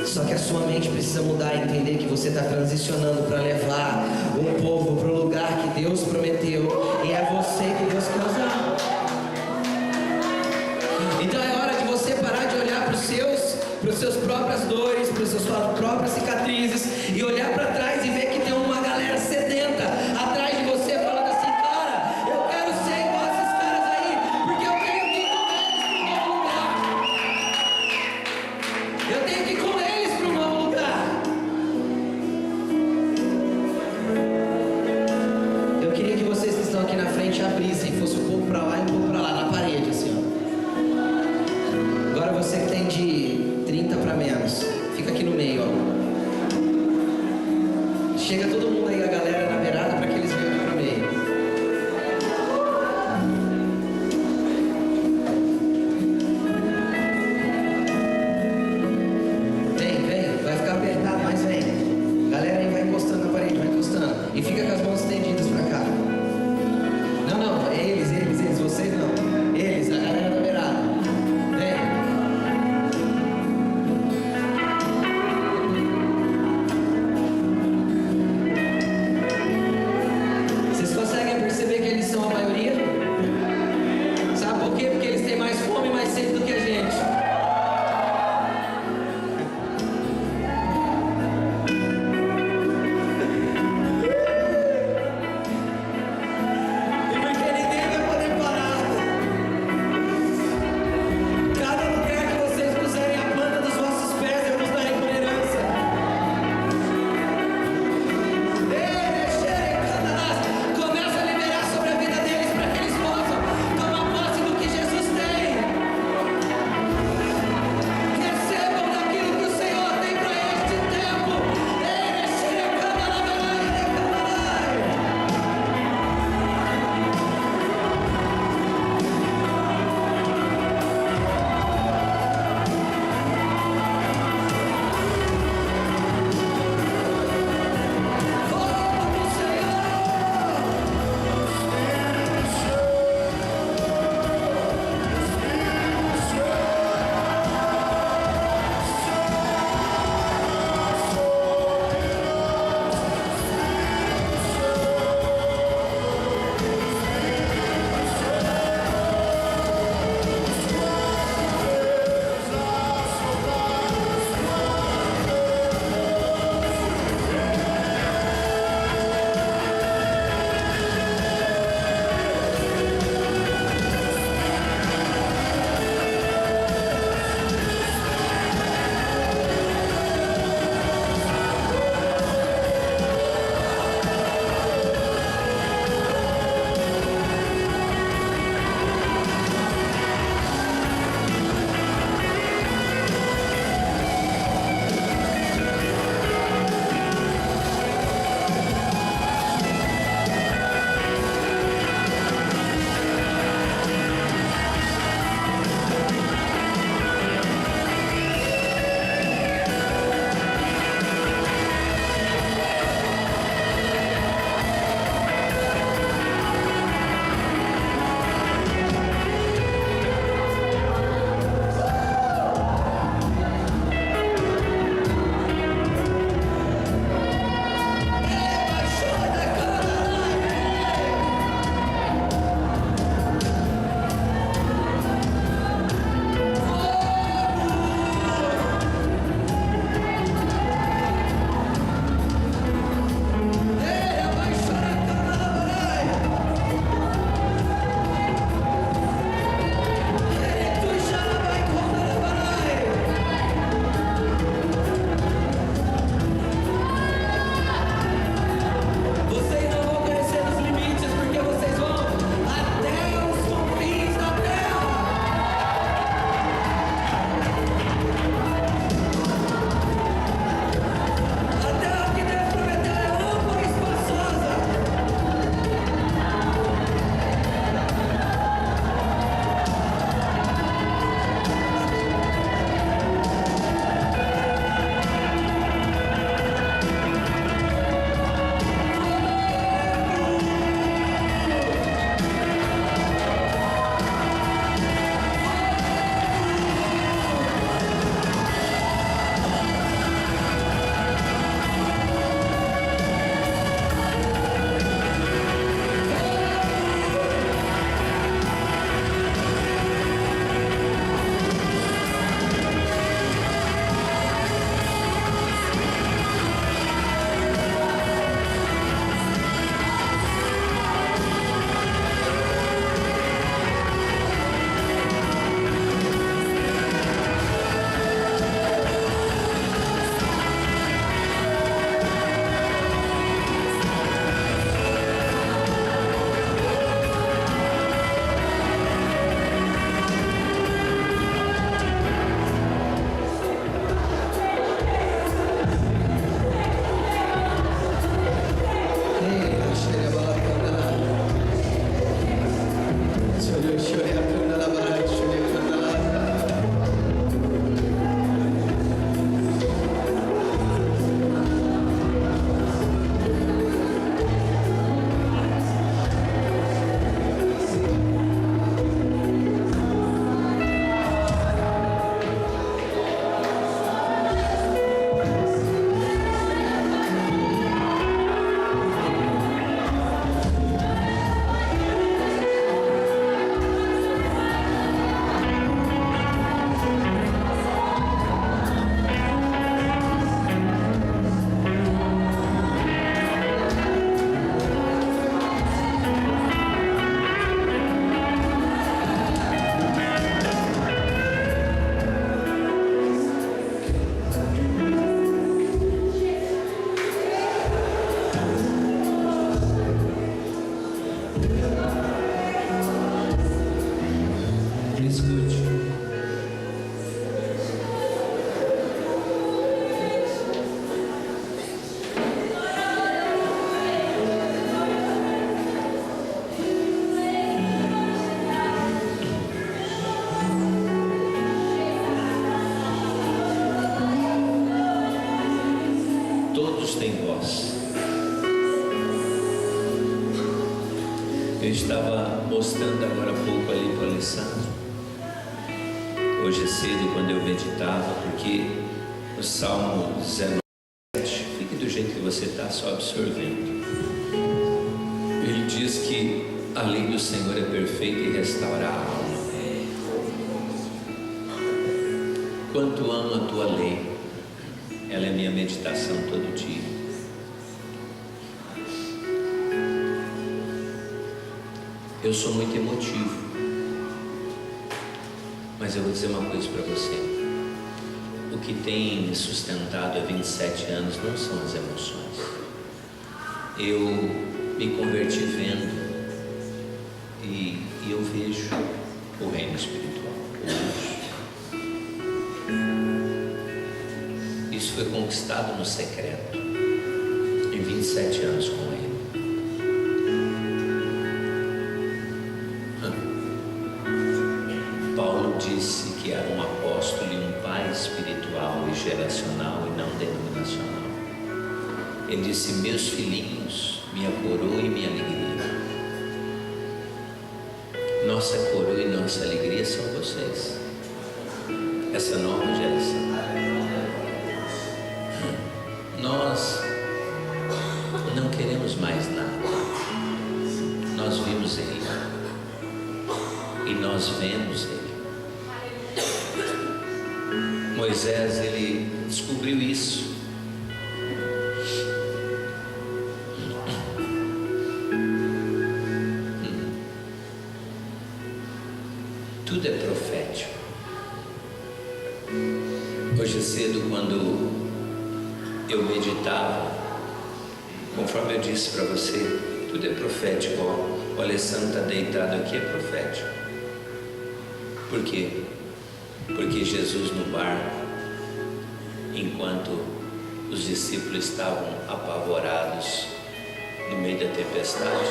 Só que a sua mente precisa mudar e entender que você está transicionando para levar um povo para o lugar que Deus prometeu. E é você que Deus quer usar. Então é hora de você parar de olhar para os seus próprias dores, para as suas próprias cicatrizes e olhar para trás e ver que tem uma galera sedenta atrás de você falando assim: cara, eu quero ser igual a esses caras aí, porque eu tenho que ir com eles para um novo lugar. Eu tenho que ir com eles para um novo lugar. Eu queria que vocês que estão aqui na frente abrissem, fosse um pouco para lá e um pouco para lá, na parede, assim, ó. Agora você que tem de 30 para menos, fica aqui no meio, ó. Chega todo mundo aí, a galera na beirada, para que eles venham aqui para o meio. Vem, vai ficar apertado, mas vem. Galera aí vai encostando na parede, vai encostando. E fica com as mãos estendidas para cá. Não, eles, vocês não. Eles, a galera da beirada. Vem. voz. Eu estava mostrando agora há pouco ali para o Alessandro, hoje cedo, quando eu meditava, porque o Salmo 19, fique do jeito que você está, só absorvendo. Ele diz que a lei do Senhor é perfeita e restaura a alma. Quanto amo a tua lei, ela é minha meditação todo dia. Eu sou muito emotivo, mas eu vou dizer uma coisa para você: o que tem me sustentado há 27 anos não são as emoções. Eu me converti vendo, e eu vejo o reino espiritual. Isso foi conquistado no secreto, em 27 anos com ele. Paulo disse que era um apóstolo e um pai espiritual e geracional e não denominacional. Ele disse: meus filhinhos, minha coroa e minha alegria. Nossa coroa e nossa alegria são vocês, essa nova geração. Nós não queremos mais nada. Nós vimos Ele e nós vemos Ele. Moisés, ele descobriu isso. Tudo é profético. Hoje cedo, quando eu meditava, conforme eu disse para você, tudo é profético. O Alessandro está deitado aqui, é profético. Por quê? Porque Jesus no barco, enquanto os discípulos estavam apavorados no meio da tempestade,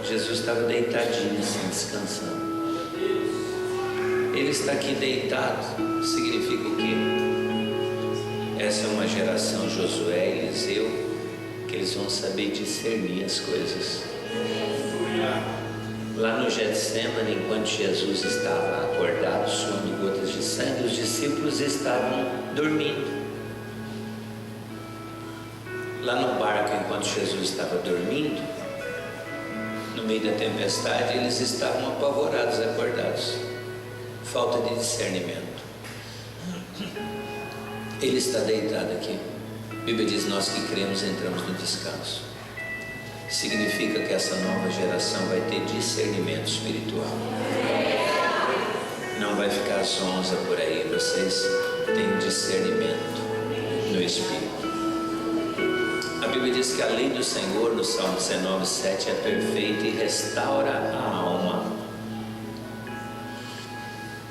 Jesus estava deitadinho assim, descansando. Ele está aqui deitado, significa o quê? Essa é uma geração Josué e Eliseu, que eles vão saber discernir as coisas. Lá no Getsemane, enquanto Jesus estava acordado, suando gotas de sangue, os discípulos estavam dormindo. Lá no barco, enquanto Jesus estava dormindo, no meio da tempestade, eles estavam apavorados, acordados. Falta de discernimento. Ele está deitado aqui. A Bíblia diz: nós que cremos entramos no descanso. Significa que essa nova geração vai ter discernimento espiritual. Não vai ficar zonza por aí. Vocês têm discernimento no Espírito. A Bíblia diz que a lei do Senhor, no Salmo 19:7, é perfeita e restaura a alma.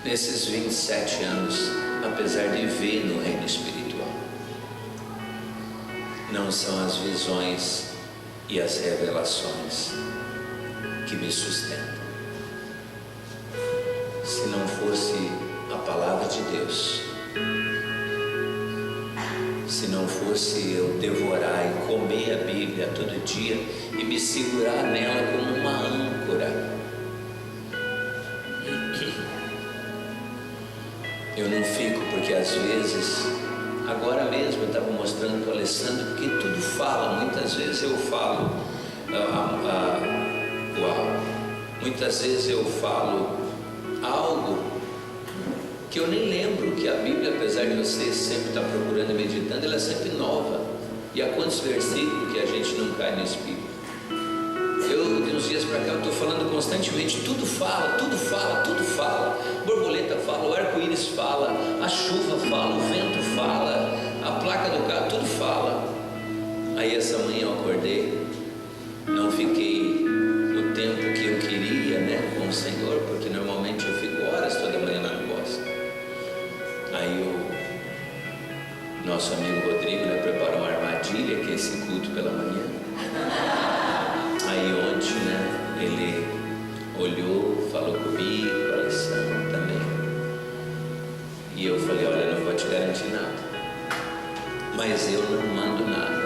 Nesses 27 anos, apesar de ver no reino espiritual, não são as visões e as revelações que me sustentam. Se não fosse a palavra de Deus, se não fosse eu devorar e comer a Bíblia todo dia e me segurar nela como uma âncora, eu não fico, porque às vezes, agora mesmo eu estava mostrando para o Alessandro, porque tudo fala, muitas vezes eu falo, muitas vezes eu falo algo que eu nem lembro, que a Bíblia, apesar de você sempre estar procurando e meditando, ela é sempre nova. E há quantos versículos que a gente não cai no Espírito? Eu, de uns dias para cá, eu estou falando constantemente, tudo fala, tudo fala, tudo fala. Borboleta fala, o arco-íris fala, a chuva fala, o vento fala, a placa do carro, tudo fala. Aí essa manhã eu acordei, não fiquei no tempo que eu queria, né, com o Senhor, porque normalmente eu fico horas toda manhã lá no bosque. Aí o nosso amigo Rodrigo, né, preparou uma armadilha, que é esse culto pela manhã. Aí ontem, né, ele olhou, falou comigo, com a Alessandra também. E eu falei: olha, não vou te garantir nada, mas eu não mando nada.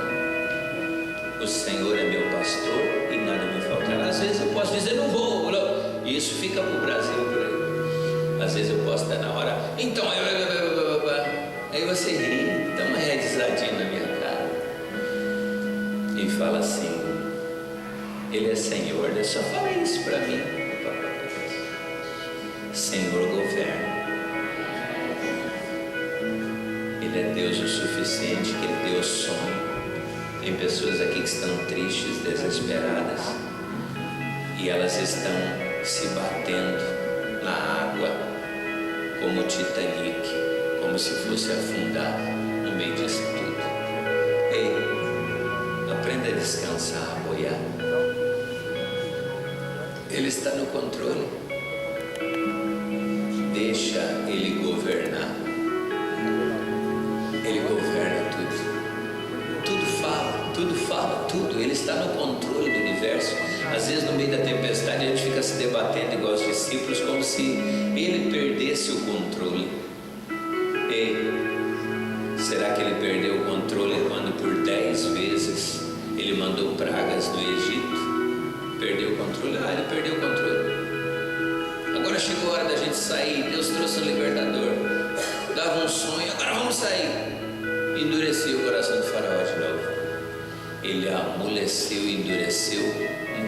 O Senhor é meu pastor e nada me faltará. Às vezes eu posso dizer, não vou, não. Isso fica para o Brasil por aí. Às vezes eu posso estar na hora, então, aí você ri, dá uma risadinha na minha cara e fala assim: Ele é Senhor. Eu só fala isso para mim. Senhor governa. Ele é Deus o suficiente, que Ele deu sonho. Tem pessoas aqui que estão tristes, desesperadas, e elas estão se batendo na água como o Titanic, como se fosse afundar no meio disso tudo. Ei, aprenda a descansar, a boiar. Ele está no controle. Deixa Ele governar. Ele governa tudo. Tudo fala, tudo. Ele está no controle do universo. Às vezes no meio da tempestade a gente fica se debatendo igual os discípulos, como se Ele perdesse o controle. Ei, será que Ele perdeu o controle quando por 10 vezes Ele mandou pragas no Egito? Perdeu o controle? Ele perdeu o controle. Agora chegou a hora da gente sair. Deus trouxe um libertador, dava um sonho, agora vamos sair. Endureceu o coração do faraó de novo. Ele amoleceu e endureceu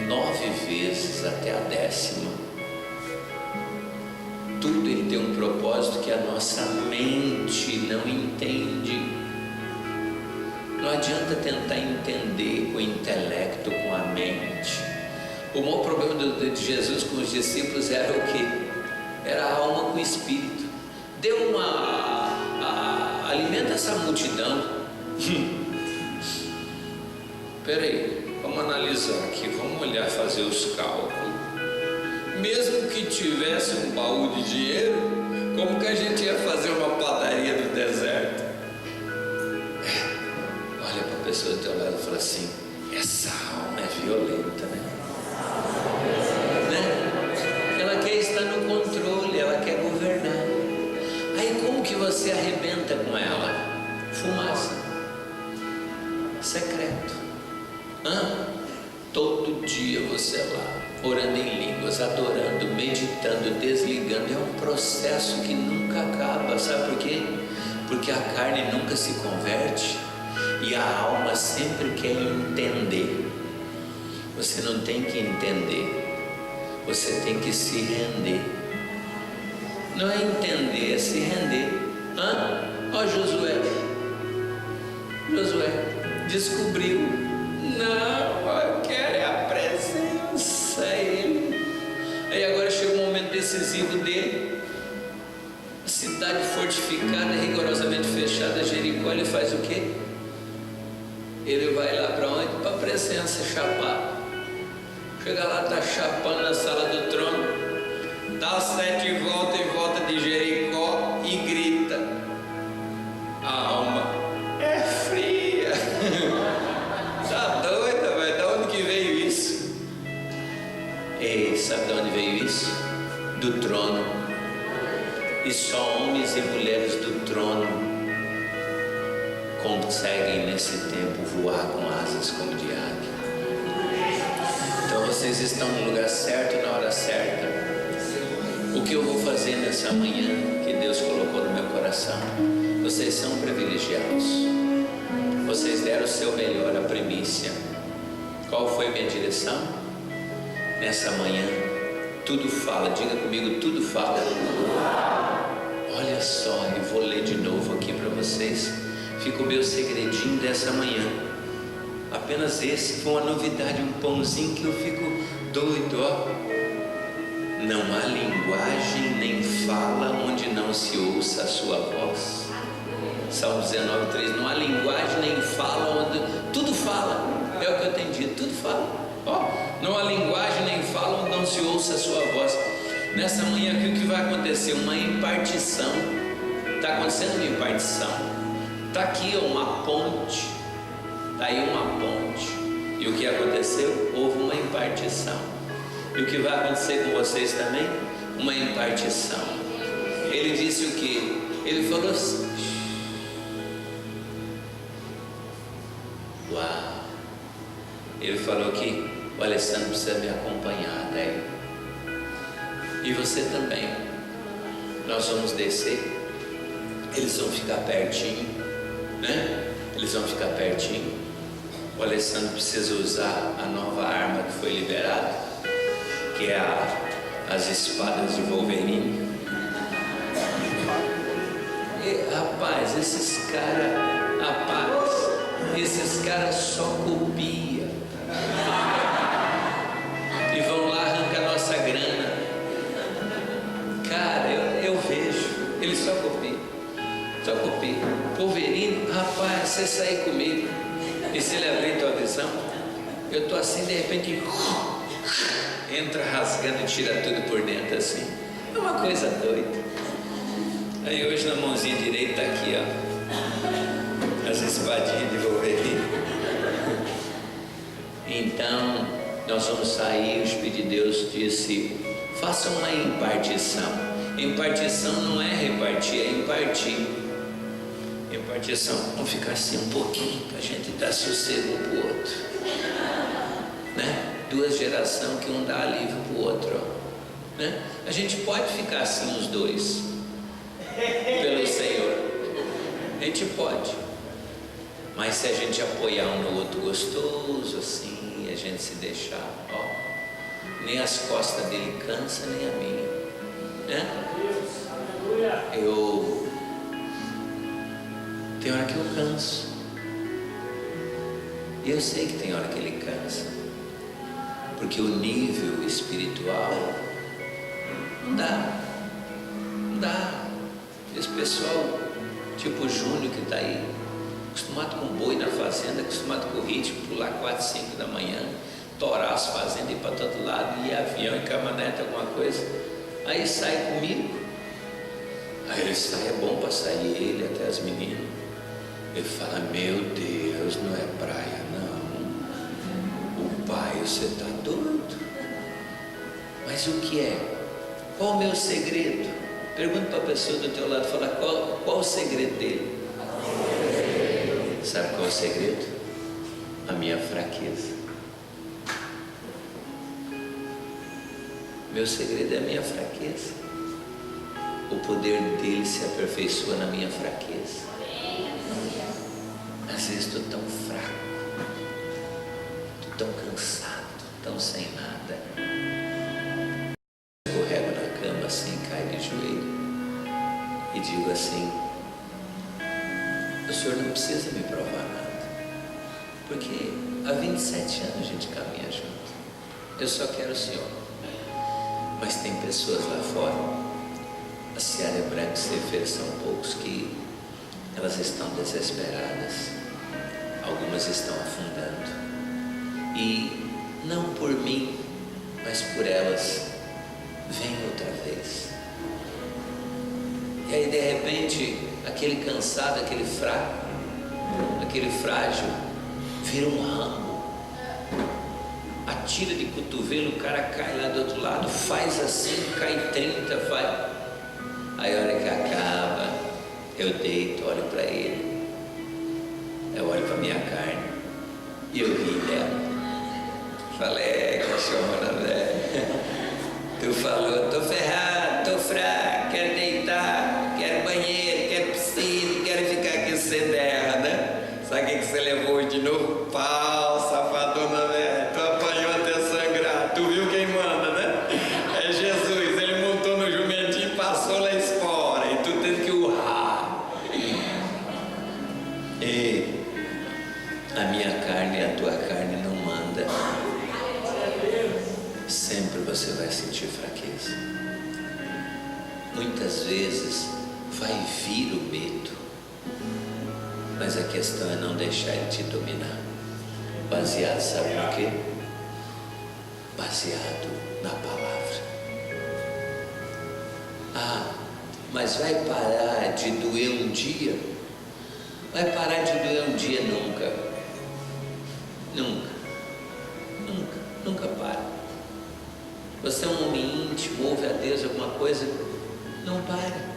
9 vezes até a 10ª. Tudo Ele tem um propósito que a nossa mente não entende. Não adianta tentar entender com o intelecto, com a mente. O maior problema de Jesus com os discípulos era o quê? Era a alma com o espírito. Deu alimenta essa multidão. Peraí, vamos analisar aqui, vamos olhar, fazer os cálculos. Mesmo que tivesse um baú de dinheiro, como que a gente ia fazer uma padaria no deserto? Olha para a pessoa do teu lado e fala assim: essa alma é violenta, né? Ela quer estar no controle, ela quer governar. Aí como que você arrebenta com ela? Fumaça. Secreto. Todo dia você lá, orando em línguas, adorando, meditando, desligando. É um processo que nunca acaba. Sabe por quê? Porque a carne nunca se converte e a alma sempre quer entender. Você não tem que entender, você tem que se render. Não é entender, é se render. Ó Josué descobriu. Não, eu quero é a presença, é Ele. Aí agora chega um momento decisivo dele. A cidade fortificada, rigorosamente fechada, Jericó. Ele faz o quê? Ele vai lá para onde? Para a presença, chapar. Chega lá, está chapando na sala do trono, dá 7 voltas em volta de Jericó e grita: a alma é fria. Tá doida, velho? Da onde que veio isso? Ei, sabe de onde veio isso? Do trono. E só homens e mulheres do trono conseguem nesse tempo voar com asas como de águia. Então vocês estão no lugar certo, na hora certa. O que eu vou fazer nessa manhã que Deus colocou no meu coração? Vocês são privilegiados. Vocês deram o seu melhor, a primícia. Qual foi a minha direção? Nessa manhã, tudo fala. Diga comigo, tudo fala. Olha só, eu vou ler de novo aqui para vocês. Fica o meu segredinho dessa manhã. Apenas esse, foi uma novidade, um pãozinho que eu fico doido, ó. Não há linguagem nem fala onde não se ouça a sua voz. Salmo 19:3. Não há linguagem nem fala onde... Tudo fala, é o que eu tenho dito, tudo fala. Ó, não há linguagem nem fala onde não se ouça a sua voz. Nessa manhã aqui o que vai acontecer? Uma impartição. Está acontecendo uma impartição. Está aqui uma ponte. Está aí uma ponte. E o que aconteceu? Houve uma impartição. E o que vai acontecer com vocês também? Uma impartição. Ele disse o que? Ele falou assim: uau, Ele falou que o Alessandro precisa me acompanhar, né? E você também. Nós vamos descer, eles vão ficar pertinho, né? Eles vão ficar pertinho. O Alessandro precisa usar a nova arma que foi liberada, que é as espadas de Wolverine. E, rapaz, esses caras só copiam. E vão lá arrancar nossa grana. Cara, eu vejo, eles só copiam. Só copiam. Wolverine, rapaz, você sair comigo e se ele abrir tua visão, eu tô assim, de repente entra rasgando e tira tudo por dentro assim. É uma coisa doida. Aí hoje na mãozinha direita tá aqui, ó, as espadinhas de Wolverine. Então nós vamos sair. O Espírito de Deus disse: faça uma impartição. Impartição não é repartir, é impartir. Impartição, vamos ficar assim um pouquinho para a gente dar sossego um para o outro, né? Duas gerações que um dá alívio para o outro, ó, né? A gente pode ficar assim os dois pelo Senhor, a gente pode, mas se a gente apoiar um no outro gostoso assim, a gente se deixar, ó, nem as costas dele cansam, nem a minha, né? Tem hora que eu canso, e eu sei que tem hora que ele cansa, porque o nível espiritual não dá. Esse pessoal tipo o Júnior que está aí, acostumado com boi na fazenda, acostumado com o ritmo, pular 4, 5 da manhã, torar as fazendas, ir para todo lado, ir avião e caminhonete, alguma coisa, aí sai comigo, aí ele sai, é bom para sair ele até as meninas. Ele fala: meu Deus, não é praia não, o pai, você está doido. Mas o que é? Qual o meu segredo? Pergunta para a pessoa do teu lado, fala: qual o segredo dele? Sabe qual é o segredo? A minha fraqueza. Meu segredo é a minha fraqueza. O poder dele se aperfeiçoa na minha fraqueza. Às vezes estou tão fraco, estou tão cansado, tão sem nada. Escorrego na cama assim, caio de joelho e digo assim: o Senhor não precisa me provar nada, porque há 27 anos a gente caminha junto. Eu só quero o Senhor. Mas tem pessoas lá fora, a Seara Branca e Ceifeira são poucos, que elas estão desesperadas. Algumas estão afundando, e não por mim, mas por elas, vem outra vez. E aí de repente, aquele cansado, aquele fraco, aquele frágil, vira um ramo, atira de cotovelo, o cara cai lá do outro lado, faz assim, cai 30, vai. Aí a hora que acaba, eu deito, olho para ele, eu olho para minha carne e eu ri dela. Falei: cachorrona velha, tu falou, tô ferrado, tô fraco, quero deitar, quero banheiro, quero piscina, quero ficar aqui sem terra, né? Sabe o que você levou hoje de novo? Pau, safadona velha, tu apanhou até sangrar, tu viu quem manda, né? É Jesus, ele montou no jumentinho e passou lá fora, e tu teve que urrar. E a minha carne e a tua carne não manda. Sempre você vai sentir fraqueza. Muitas vezes vai vir o medo, mas a questão é não deixar ele te dominar. Baseado, sabe no quê? Baseado na palavra. Ah, mas vai parar de doer um dia? Vai parar de doer um dia? Nunca. Nunca para. Você é um homem íntimo, ouve a Deus alguma coisa, não para.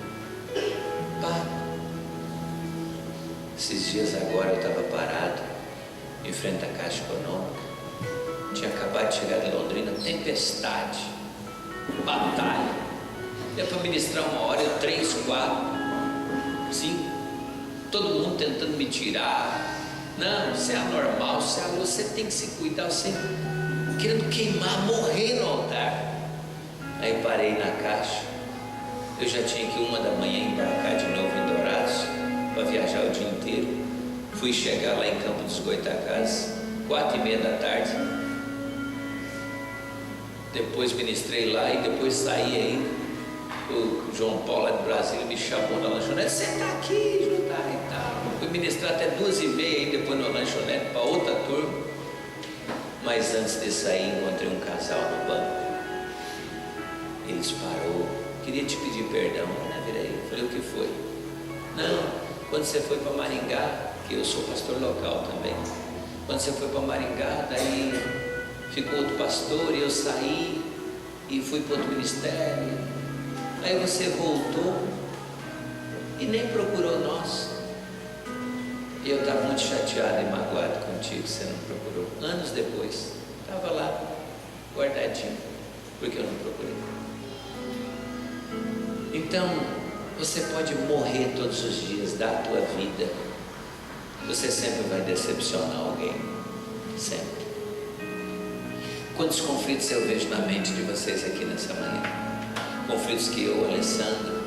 Esses dias agora eu estava parado em frente à Caixa Econômica, Tinha acabado de chegar de Londrina, tempestade, batalha. É para ministrar 1 hora, 3, 4, 5, todo mundo tentando me tirar. Não, você é anormal, você tem que se cuidar, você querendo queimar, morrer no altar. Aí parei na caixa. Eu já tinha que 1 da manhã embarcar de novo em Dourados para viajar o dia inteiro. Fui chegar lá em Campo dos Goitacazes 4h30 da tarde. Depois ministrei lá e depois saí aí. O João Paulo lá de Brasília me chamou na lanchonete. Você está aqui, Judá e tal. Fui ministrar até 2h30 aí depois na lanchonete para outra turma. Mas antes de sair encontrei um casal no banco. Eles parou. Queria te pedir perdão, né? Virei. Falei, o que foi? Não, quando você foi para Maringá, que eu sou pastor local também. Quando você foi para Maringá, daí ficou outro pastor e eu saí e fui para outro ministério. Aí você voltou e nem procurou nós. E eu estava muito chateado e magoado contigo, você não procurou. Anos depois, estava lá, guardadinho, porque eu não procurei. Então, você pode morrer todos os dias da tua vida. Você sempre vai decepcionar alguém. Sempre. Quantos conflitos eu vejo na mente de vocês aqui nessa manhã? Conflitos que eu, Alessandro,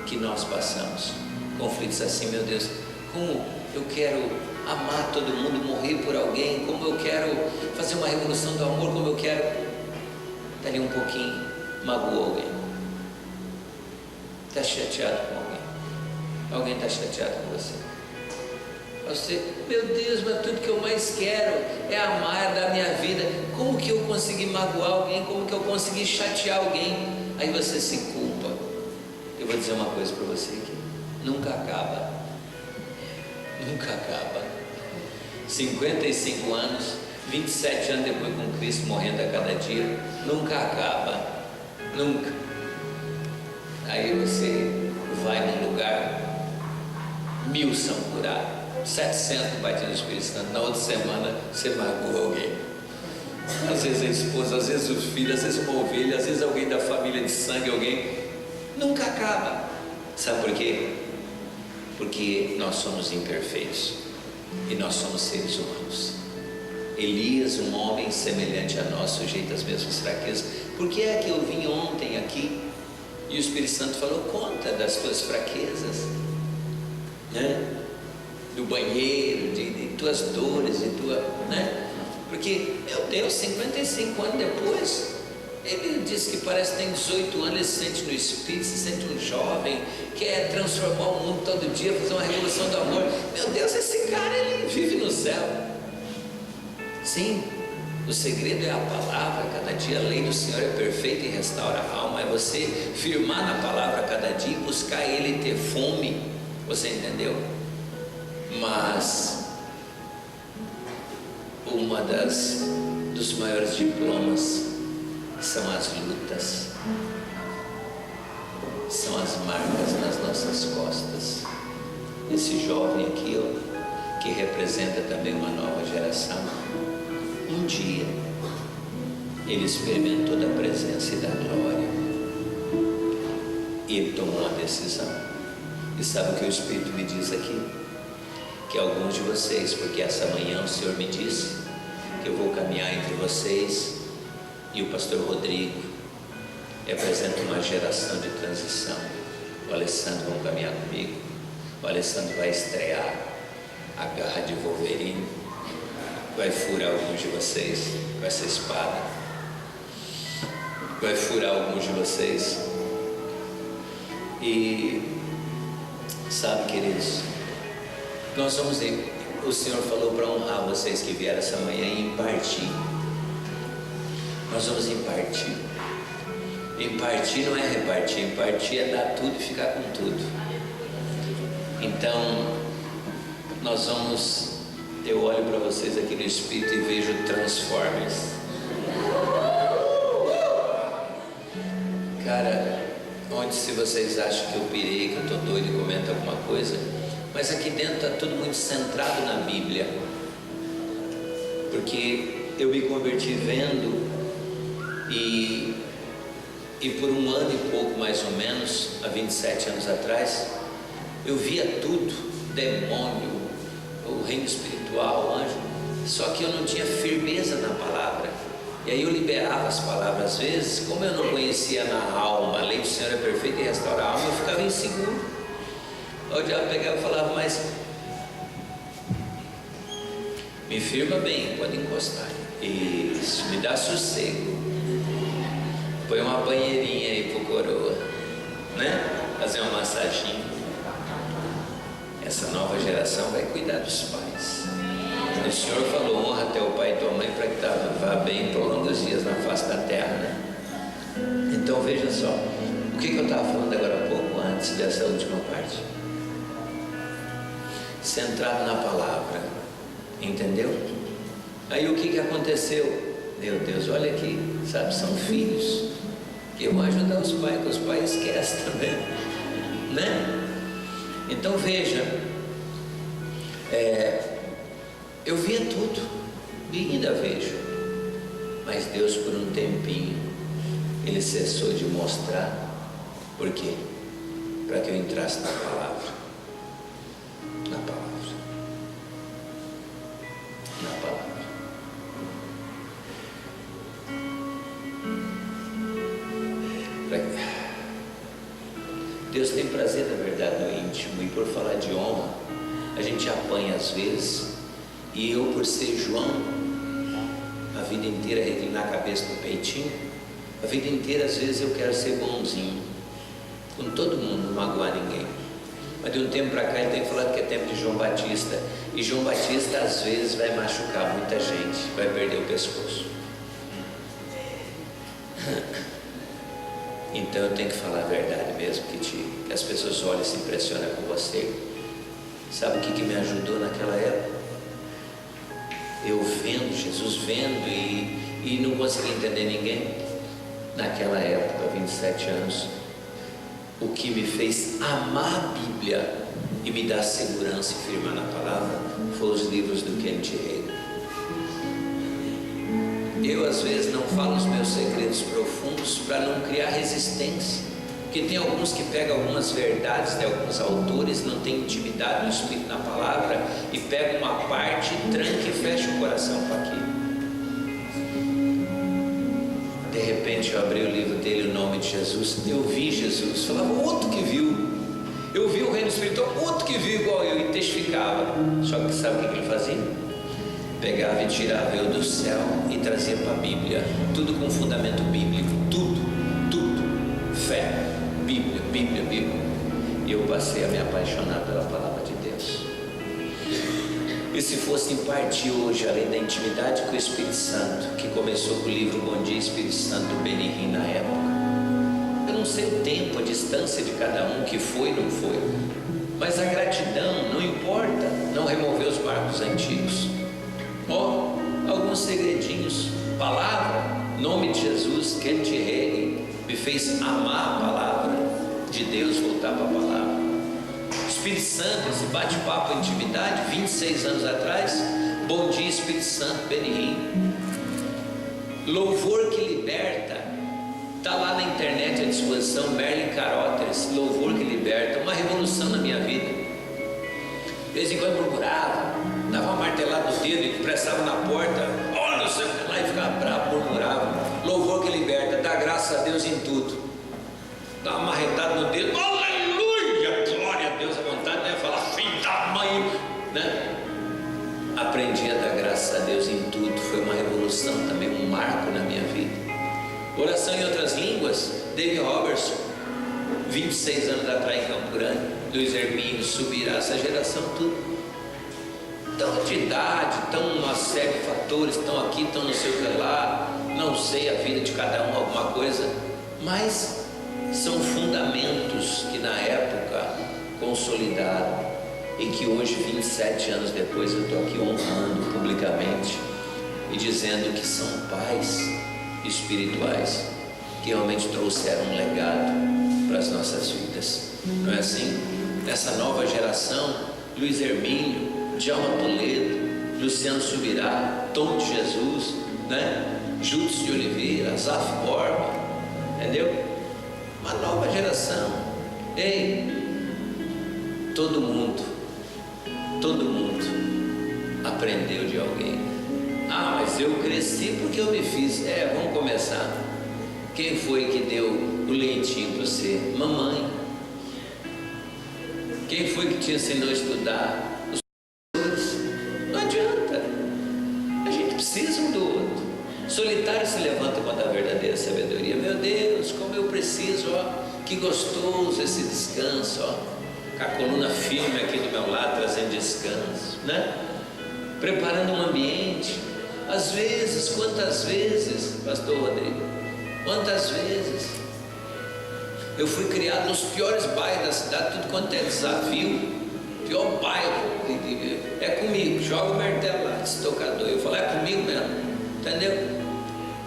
que nós passamos. Conflitos assim, meu Deus, como eu quero amar todo mundo, morrer por alguém, como eu quero fazer uma revolução do amor, como eu quero. Dali um pouquinho, magoou alguém. Está chateado com alguém. Alguém está chateado com você. Você, meu Deus, mas tudo que eu mais quero é amar, é dar minha vida. Como que eu consegui magoar alguém? Como que eu consegui chatear alguém? Aí você se culpa. Eu vou dizer uma coisa para você aqui: nunca acaba. Nunca acaba. 55 anos, 27 anos depois com Cristo, morrendo a cada dia, nunca acaba. Nunca. Aí você vai num lugar, 1000 são curados, 700 batidos no Espírito Santo. Na outra semana você magoou alguém. Às vezes a esposa, às vezes os filhos, às vezes uma ovelha, às vezes alguém da família de sangue, alguém. Nunca acaba. Sabe por quê? Porque nós somos imperfeitos e nós somos seres humanos. Elias, um homem semelhante a nós, sujeito às mesmas fraquezas. Por que é que eu vim ontem aqui e o Espírito Santo falou: conta das tuas fraquezas, né? Do banheiro, de tuas dores, de tua, né? Porque, meu Deus, 55 anos depois, ele disse que parece que tem 18 anos, ele se sente no Espírito, se sente um jovem, quer transformar o mundo todo dia, fazer uma revolução do amor. Meu Deus, esse cara, ele vive no céu. Sim, o segredo é a palavra. Cada dia a lei do Senhor é perfeita e restaura a alma. É você firmar na palavra cada dia e buscar Ele e ter fome. Você entendeu? Mas uma dos maiores diplomas são as lutas, são as marcas nas nossas costas. Esse jovem aqui, ó, que representa também uma nova geração, um dia ele experimentou da presença e da glória e ele tomou uma decisão. E sabe o que o Espírito me diz aqui? Que alguns de vocês, porque essa manhã o Senhor me disse que eu vou caminhar entre vocês e o pastor Rodrigo representa uma geração de transição. O Alessandro vai caminhar comigo. O Alessandro vai estrear a garra de Wolverine, vai furar alguns de vocês com essa espada, vai furar alguns de vocês. E sabe, queridos, nós vamos ir. O Senhor falou para honrar vocês que vieram essa manhã e impartir. Nós vamos impartir. Impartir não é repartir, impartir é dar tudo e ficar com tudo. Então, nós vamos. Eu olho para vocês aqui no Espírito e vejo Transformers. Cara, onde se vocês acham que eu pirei, que eu estou doido e comento alguma coisa, mas aqui dentro está tudo muito centrado na Bíblia. Porque eu me converti vendo, e por um ano e pouco mais ou menos, há 27 anos atrás, eu via tudo, demônio, o reino espiritual, anjo, só que eu não tinha firmeza na palavra. E aí eu liberava as palavras, às vezes, como eu não conhecia na alma, a lei do Senhor é perfeita e restaura a alma, eu ficava inseguro. Aí o diabo pegava e falava, mas me firma bem, pode encostar. Isso, me dá sossego. Põe uma banheirinha aí pro coroa, né? Fazer uma massaginha. Essa nova geração vai cuidar dos pais. O Senhor falou, honra teu pai e tua mãe para que vá bem por longos dias na face da terra, né? Então veja só, o que eu estava falando agora há pouco, antes dessa última parte? Centrado na palavra, entendeu? Aí o que aconteceu? Meu Deus, olha aqui, sabe, são filhos que vão ajudar os pais, que os pais esquecem também, né? Então veja, eu via tudo e ainda vejo, mas Deus por um tempinho Ele cessou de mostrar. Por quê? Para que eu entrasse na palavra, na palavra, na palavra. Deus tem prazer na verdade no íntimo, e por falar de honra, a gente apanha às vezes, e eu, por ser João, a vida inteira reclinar a cabeça no peitinho, a vida inteira às vezes eu quero ser bonzinho com todo mundo, não magoar ninguém. Mas de um tempo para cá ele tem falado que é tempo de João Batista, e João Batista às vezes vai machucar muita gente, vai perder o pescoço. Então eu tenho que falar a verdade mesmo, que as pessoas olhem e se impressionam com você. Sabe o que me ajudou naquela época? Eu vendo, Jesus vendo e não conseguia entender ninguém. Naquela época, 27 anos, o que me fez amar a Bíblia e me dar segurança e firmar na palavra foram os livros do Kenneth Hagin. Eu às vezes não falo os meus segredos profundos para não criar resistência, porque tem alguns que pegam algumas verdades de alguns autores, não tem intimidade no Espírito, na palavra, e pegam uma parte, tranca e fecha o coração com aquilo. De repente eu abri o livro dele, o nome de Jesus, eu vi Jesus, falava outro que viu, eu vi o reino espiritual, outro que viu igual eu, e testificava. Só que sabe o que ele fazia? Pegava e tirava eu do céu e trazia para a Bíblia, tudo com fundamento bíblico, tudo, fé, Bíblia, Bíblia, Bíblia. E eu passei a me apaixonar pela palavra de Deus. E se fosse impartir hoje, além da intimidade com o Espírito Santo, que começou com o livro Bom Dia Espírito Santo, do Benny Hinn na época, eu não sei o tempo, a distância de cada um, que foi, não foi, mas a gratidão, não importa, não remover os marcos antigos. Alguns segredinhos, palavra, nome de Jesus, Kenneth Hagin, me fez amar a palavra de Deus, voltar para a palavra. Espírito Santo, esse bate-papo, intimidade, 26 anos atrás, Bom Dia Espírito Santo, Benny Hinn. Louvor que liberta, está lá na internet à disposição, Merlin Carothers, Louvor que liberta, uma revolução na minha vida. De vez em quando murmurava, dava uma martelada no dedo e prestava na porta, olha o céu, lá e ficava bravo, murmurava. Louvor que liberta, dá graças a Deus em tudo. Dá uma marretada no dedo, aleluia, glória a Deus, à vontade, né? Falar, filho da mãe, né? Aprendi a dar graças a Deus em tudo, foi uma revolução também, um marco na minha vida. Oração em outras línguas, David Robertson, 26 anos atrás em Campo Grande, Luiz Hermínio, Subirá, essa geração tudo. Tão de idade, tão uma série de fatores, estão aqui, estão não sei o que lá, não sei a vida de cada um, alguma coisa, mas são fundamentos que na época consolidaram e que hoje, 27 anos depois, eu estou aqui honrando publicamente e dizendo que são pais espirituais que realmente trouxeram um legado para as nossas vidas. Não é assim? Essa nova geração, Luiz Hermínio, Djalma Toledo, Luciano Subirá, Tom de Jesus, né? Júdice de Oliveira, Azaf Borba, entendeu? Uma nova geração. Ei, todo mundo aprendeu de alguém. Ah, mas eu cresci porque eu me fiz. Vamos começar. Quem foi que deu o leitinho para você? Mamãe. Quem foi que te ensinou a estudar? Os professores. Não adianta. A gente precisa um do outro. Solitário se levanta com a verdadeira sabedoria. Meu Deus, como eu preciso, ó. Que gostoso esse descanso, ó. Com a coluna firme aqui do meu lado, trazendo descanso, né? Preparando um ambiente. Às vezes, quantas vezes, pastor Rodrigo, quantas vezes eu fui criado nos piores bairros da cidade, tudo quanto é desafio, pior bairro, é comigo, joga o martelo lá, estocador, eu falo, é comigo mesmo, entendeu?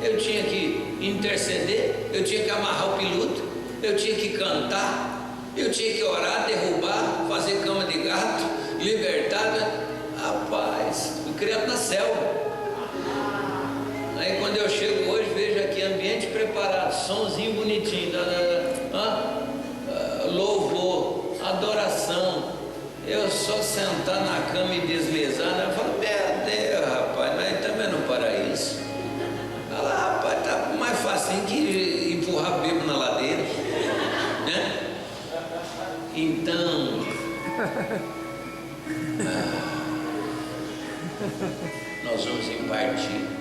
Eu tinha que interceder, eu tinha que amarrar o piloto, eu tinha que cantar, eu tinha que orar, derrubar, fazer cama de gato, libertar, né? Rapaz, fui criado na selva. Aí quando eu chego hoje, vejo aqui ambiente preparado, somzinho bonitinho, louvor, adoração. Eu só sentar na cama e deslizar, né? Eu falo, meu Deus, rapaz, mas também no paraíso. Fala, rapaz, tá mais fácil que empurrar bebo na ladeira, né? Então, nós vamos impartir.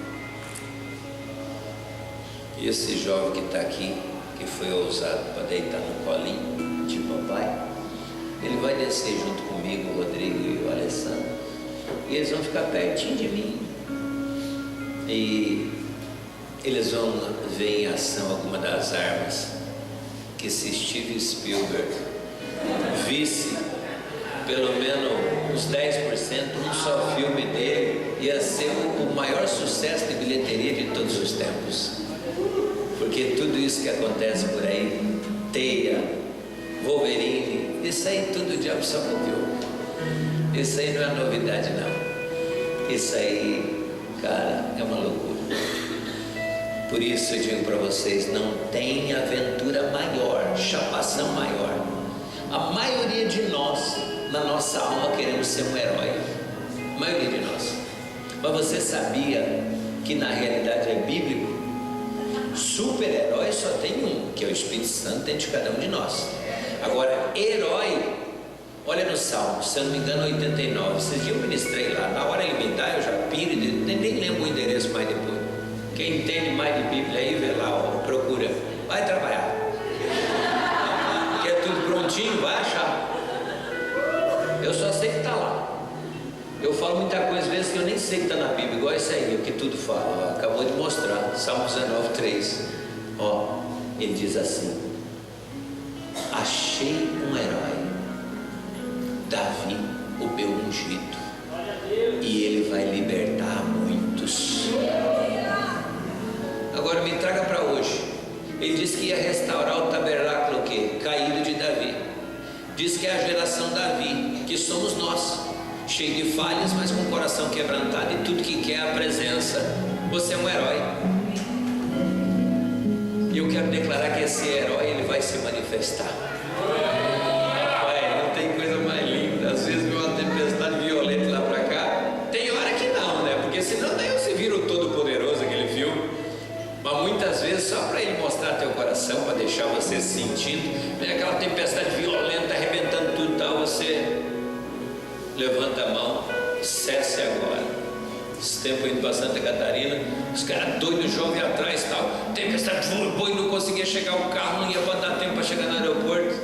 E esse jovem que está aqui, que foi ousado para deitar no colinho de papai, ele vai descer junto comigo, o Rodrigo e o Alessandro, e eles vão ficar pertinho de mim, e eles vão ver em ação alguma das armas que, se Steven Spielberg visse pelo menos uns 10%, um só filme dele ia ser o maior sucesso de bilheteria de todos os tempos. Porque tudo isso que acontece por aí, Teia, Wolverine, isso aí tudo o diabo só copiou. Isso aí não é novidade não. Isso aí, cara, é uma loucura. Por isso eu digo para vocês, não tem aventura maior, chapação maior. A maioria de nós, na nossa alma, queremos ser um herói. A maioria de nós. Mas você sabia que na realidade é bíblico? Super-herói só tem um, que é o Espírito Santo dentro de cada um de nós. Agora, herói, olha no Salmo, se eu não me engano, 89. Esses dias eu ministrei lá, na hora ele me dá, eu já piro, nem lembro o endereço mais depois. Quem entende mais de Bíblia aí, vê lá, ó, procura, vai trabalhar. Quer tudo prontinho, vai achar. Eu só sei que está lá. Eu falo muita coisa às vezes que eu nem sei que está na Bíblia, igual isso aí, o que tudo fala, ó, acabou de mostrar, Salmo 19:3. Ó, ele diz assim: achei um herói, Davi, o meu ungido, e ele vai libertar muitos. Agora me traga para hoje. Ele disse que ia restaurar o tabernáculo, o quê? Caído de Davi. Diz que é a geração Davi, que somos nós, cheio de falhas, mas com o coração quebrantado e tudo que quer a presença. Você é um herói. E eu quero declarar que esse herói, ele vai se manifestar. Pai, não tem coisa mais linda. Às vezes vem uma tempestade violenta lá para cá. Tem hora que não, né? Porque senão daí você vira o Todo-Poderoso, aquele filme. Mas muitas vezes só para ele mostrar teu coração, para deixar você sentindo, vem aquela tempestade violenta arrebentando tudo e tal, você levanta a mão, cesse agora. Esse tempo indo para Santa Catarina, os caras doidos, jovem atrás e tal, tempestade voou e não conseguia chegar o carro, não ia dar tempo para chegar no aeroporto.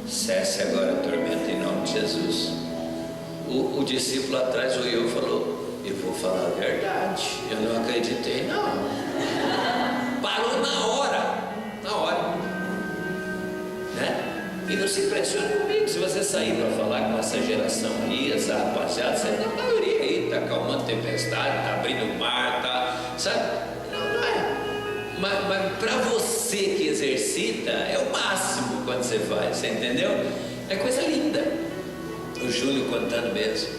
Cesse agora a tormenta em nome de Jesus. O discípulo atrás olhou e falou: eu vou falar a verdade, eu não acreditei não. Parou na hora, né? E não se impressione comigo se você sair para falar com essa geração aí, essa rapaziada, você tem a maioria aí, está acalmando tempestade, está abrindo o mar, tá, sabe? Não é. Mas para você que exercita, é o máximo quando você faz, você entendeu? É coisa linda. O Júlio contando mesmo,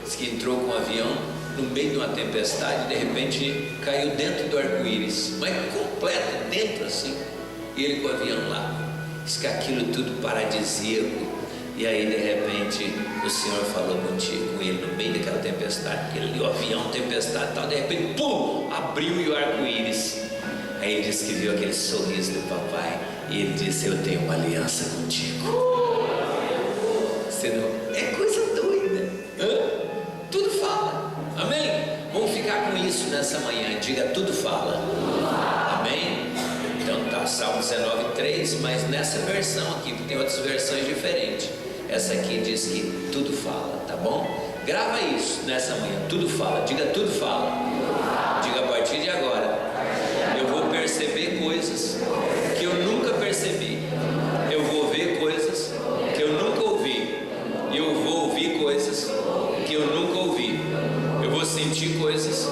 disse que entrou com um avião no meio de uma tempestade, de repente caiu dentro do arco-íris, mas completo, dentro assim, e ele com o avião lá. Diz que aquilo tudo paradisíaco. E aí de repente o Senhor falou com ele no meio daquela tempestade, porque ele, o avião, tempestade e tal, de repente, pum, abriu e o arco-íris. Aí ele disse que viu aquele sorriso do papai, e ele disse: eu tenho uma aliança contigo. Você não... É coisa doida. Tudo fala. Amém? Vamos ficar com isso nessa manhã. Diga: tudo fala. Amém? Então tá, Salmo 19:3, mas nessa versão aqui, porque tem outras versões diferentes. Essa aqui diz que tudo fala, tá bom? Grava isso nessa manhã, tudo fala. Diga: tudo fala. Diga: a partir de agora eu vou perceber coisas que eu nunca percebi. Eu vou ver coisas que eu nunca ouvi. E eu vou ouvir coisas que eu nunca ouvi. Eu vou sentir coisas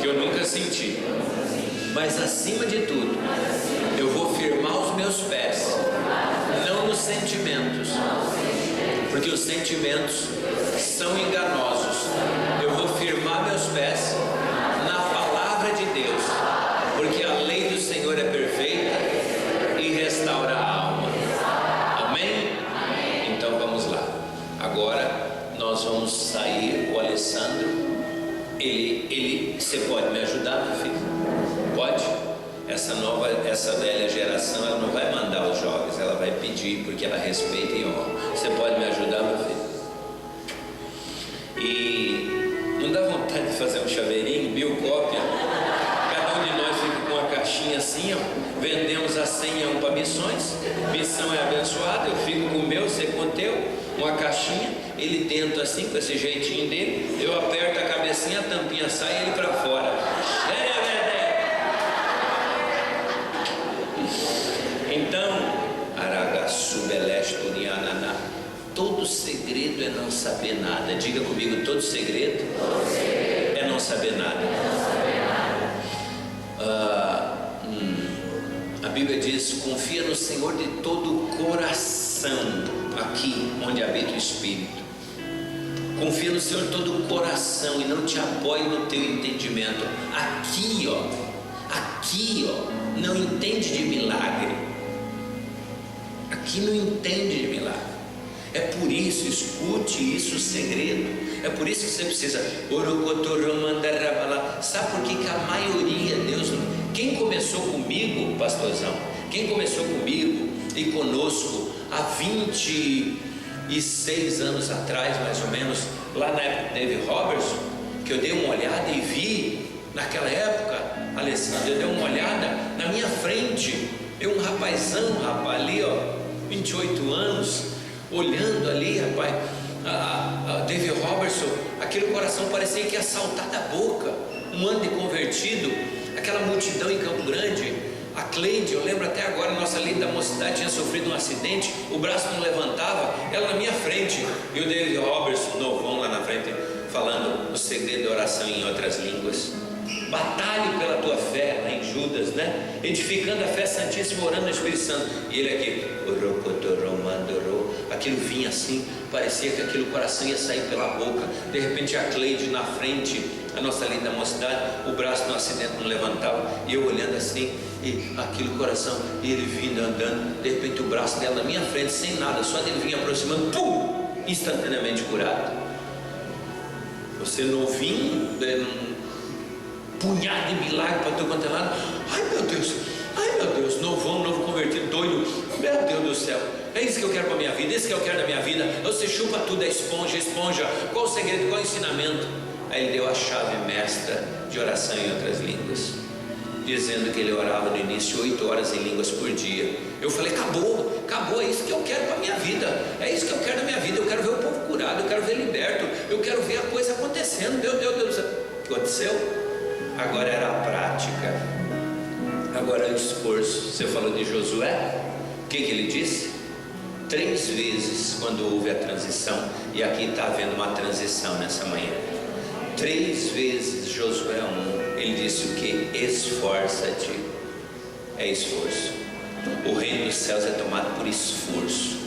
que eu nunca senti. Mas acima de tudo, eu vou firmar os meus pés, não nos sentimentos, porque os sentimentos são enganosos. Eu vou firmar meus pés na palavra de Deus, porque a lei do Senhor é perfeita e restaura a alma. Amém? Então vamos lá. Agora nós vamos sair. O Alessandro, você pode me ajudar, meu filho? Pode? Essa velha geração, ela não vai mandar os jovens, ela vai pedir, porque ela respeita e honra. Você pode me ajudar, meu filho? E não dá vontade de fazer um chaveirinho, 1000 cópias? Cada um de nós fica com uma caixinha assim, ó. Vendemos a senha para missões. Missão é abençoada. Eu fico com o meu, você com o teu. Uma caixinha, ele dentro assim, com esse jeitinho dele. Eu aperto a cabecinha, a tampinha sai e ele para fora. Então, Aragaçu Beleste Turiananá, todo segredo é não saber nada. Diga comigo: todo segredo é não saber nada. A Bíblia diz: confia no Senhor de todo o coração, aqui onde habita o Espírito. Confia no Senhor de todo o coração e não te apoie no teu entendimento. Aqui, ó, não entende de milagre. Aqui não entende de milagre. É por isso, escute isso, o segredo. É por isso que você precisa. Sabe por que a maioria, Deus, quem começou comigo, pastorzão, quem começou comigo e conosco há 26 anos atrás, mais ou menos, lá na época do David Robertson, que eu dei uma olhada e vi, naquela época, Alessandro, eu dei uma olhada na minha frente, eu um rapazão, ali, ó, 28 anos, olhando ali, rapaz, a David Robertson, aquele coração parecia que ia saltar da boca. Um ano de convertido, aquela multidão em Campo Grande. A Cleide, eu lembro até agora, nossa linda mocidade tinha sofrido um acidente, o braço não levantava, ela na minha frente, e o David Robertson, novão lá na frente, falando o segredo da oração em outras línguas. Batalhe pela tua fé, lá em Judas, né? Edificando a fé santíssima, orando no Espírito Santo. E ele aqui, aquilo vinha assim, parecia que aquele coração ia sair pela boca. De repente a Cleide na frente, a nossa linda mocidade, o braço no acidente não levantava, e eu olhando assim, e aquele coração, e ele vindo andando, de repente o braço dela na minha frente, sem nada, só dele vinha aproximando, pum, instantaneamente curado. Você novinho, punhado de milagre para todo quanto é lado. Ai meu Deus, novo convertido, doido, meu Deus do céu, é isso que eu quero para a minha vida, é isso que eu quero da minha vida. Você chupa tudo, é esponja, qual o segredo, qual o ensinamento? Aí ele deu a chave mestra de oração em outras línguas, dizendo que ele orava no início 8 horas em línguas por dia. Eu falei: acabou, é isso que eu quero para a minha vida, é isso que eu quero da minha vida. Eu quero ver o povo curado, eu quero ver liberto, eu quero ver a coisa acontecendo. Meu Deus do céu, o que aconteceu? Agora era a prática, agora é o esforço. Você falou de Josué, o que ele disse? 3 vezes quando houve a transição, e aqui está havendo uma transição nessa manhã. 3 vezes Josué 1, ele disse o que? Esforça-te. É esforço. O reino dos céus é tomado por esforço.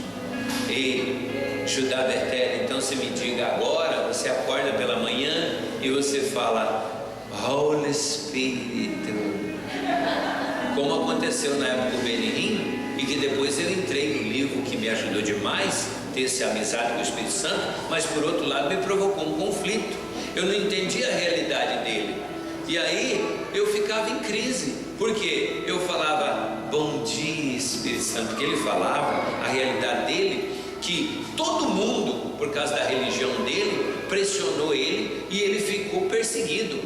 E Judá Betel, então você me diga agora, você acorda pela manhã e você fala, Holy Espírito, como aconteceu na época do Benihim, e que depois eu entrei no livro que me ajudou demais, ter essa amizade com o Espírito Santo, mas por outro lado me provocou um conflito. Eu não entendia a realidade dele, e aí eu ficava em crise, porque eu falava, bom dia Espírito Santo, porque ele falava a realidade dele, que todo mundo, por causa da religião dele, pressionou ele e ele ficou perseguido.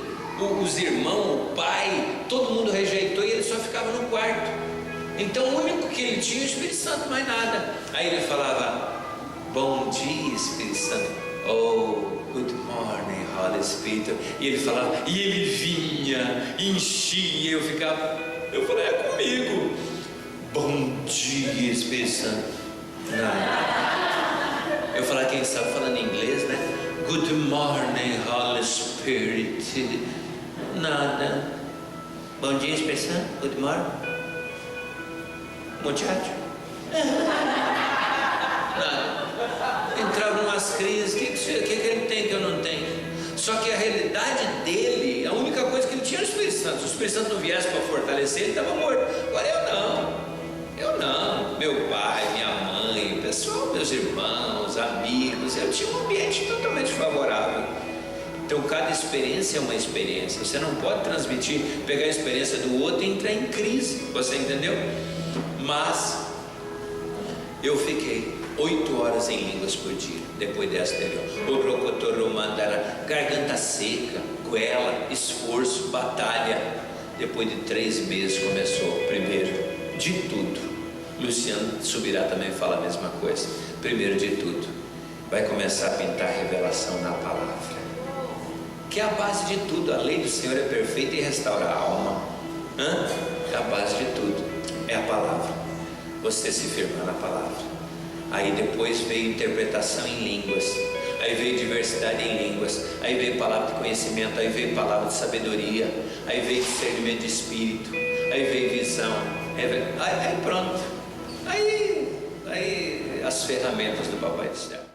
Os irmãos, o pai, todo mundo rejeitou e ele só ficava no quarto. Então o único que ele tinha, o Espírito Santo, mais nada. Aí ele falava, bom dia Espírito Santo, oh, good morning Holy Spirit. E ele falava, e ele vinha, enchia, eu falei, é comigo. Bom dia Espírito Santo. Nada. Eu falava, quem sabe falando inglês, né? Good morning Holy Spirit. Nada. Bom dia Espírito Santo. Good morning muchacho. Nada. Entrava em umas crises. O que ele tem que eu não tenho? Só que a realidade dele, a única coisa que ele tinha era o Espírito Santo. Se o Espírito Santo não viesse para fortalecer, ele estava morto. Agora eu não. Meu pai, minha mãe, o pessoal, meus irmãos, amigos, eu tinha um ambiente totalmente favorável. Então cada experiência é uma experiência. Você não pode transmitir, pegar a experiência do outro e entrar em crise. Você entendeu? Mas eu fiquei 8 horas em línguas por dia, depois dessa garganta seca, goela, esforço, batalha. Depois de 3 meses começou primeiro de tudo. Luciano Subirá também fala a mesma coisa. Primeiro de tudo, vai começar a pintar a revelação na palavra, que é a base de tudo. A lei do Senhor é perfeita e restaura a alma. É a base de tudo, é a palavra. Você se firmar na palavra. Aí depois veio interpretação em línguas, aí veio diversidade em línguas, aí veio palavra de conhecimento, aí veio palavra de sabedoria, aí veio discernimento de espírito, aí veio visão, aí pronto. Aí as ferramentas do Papai do Céu.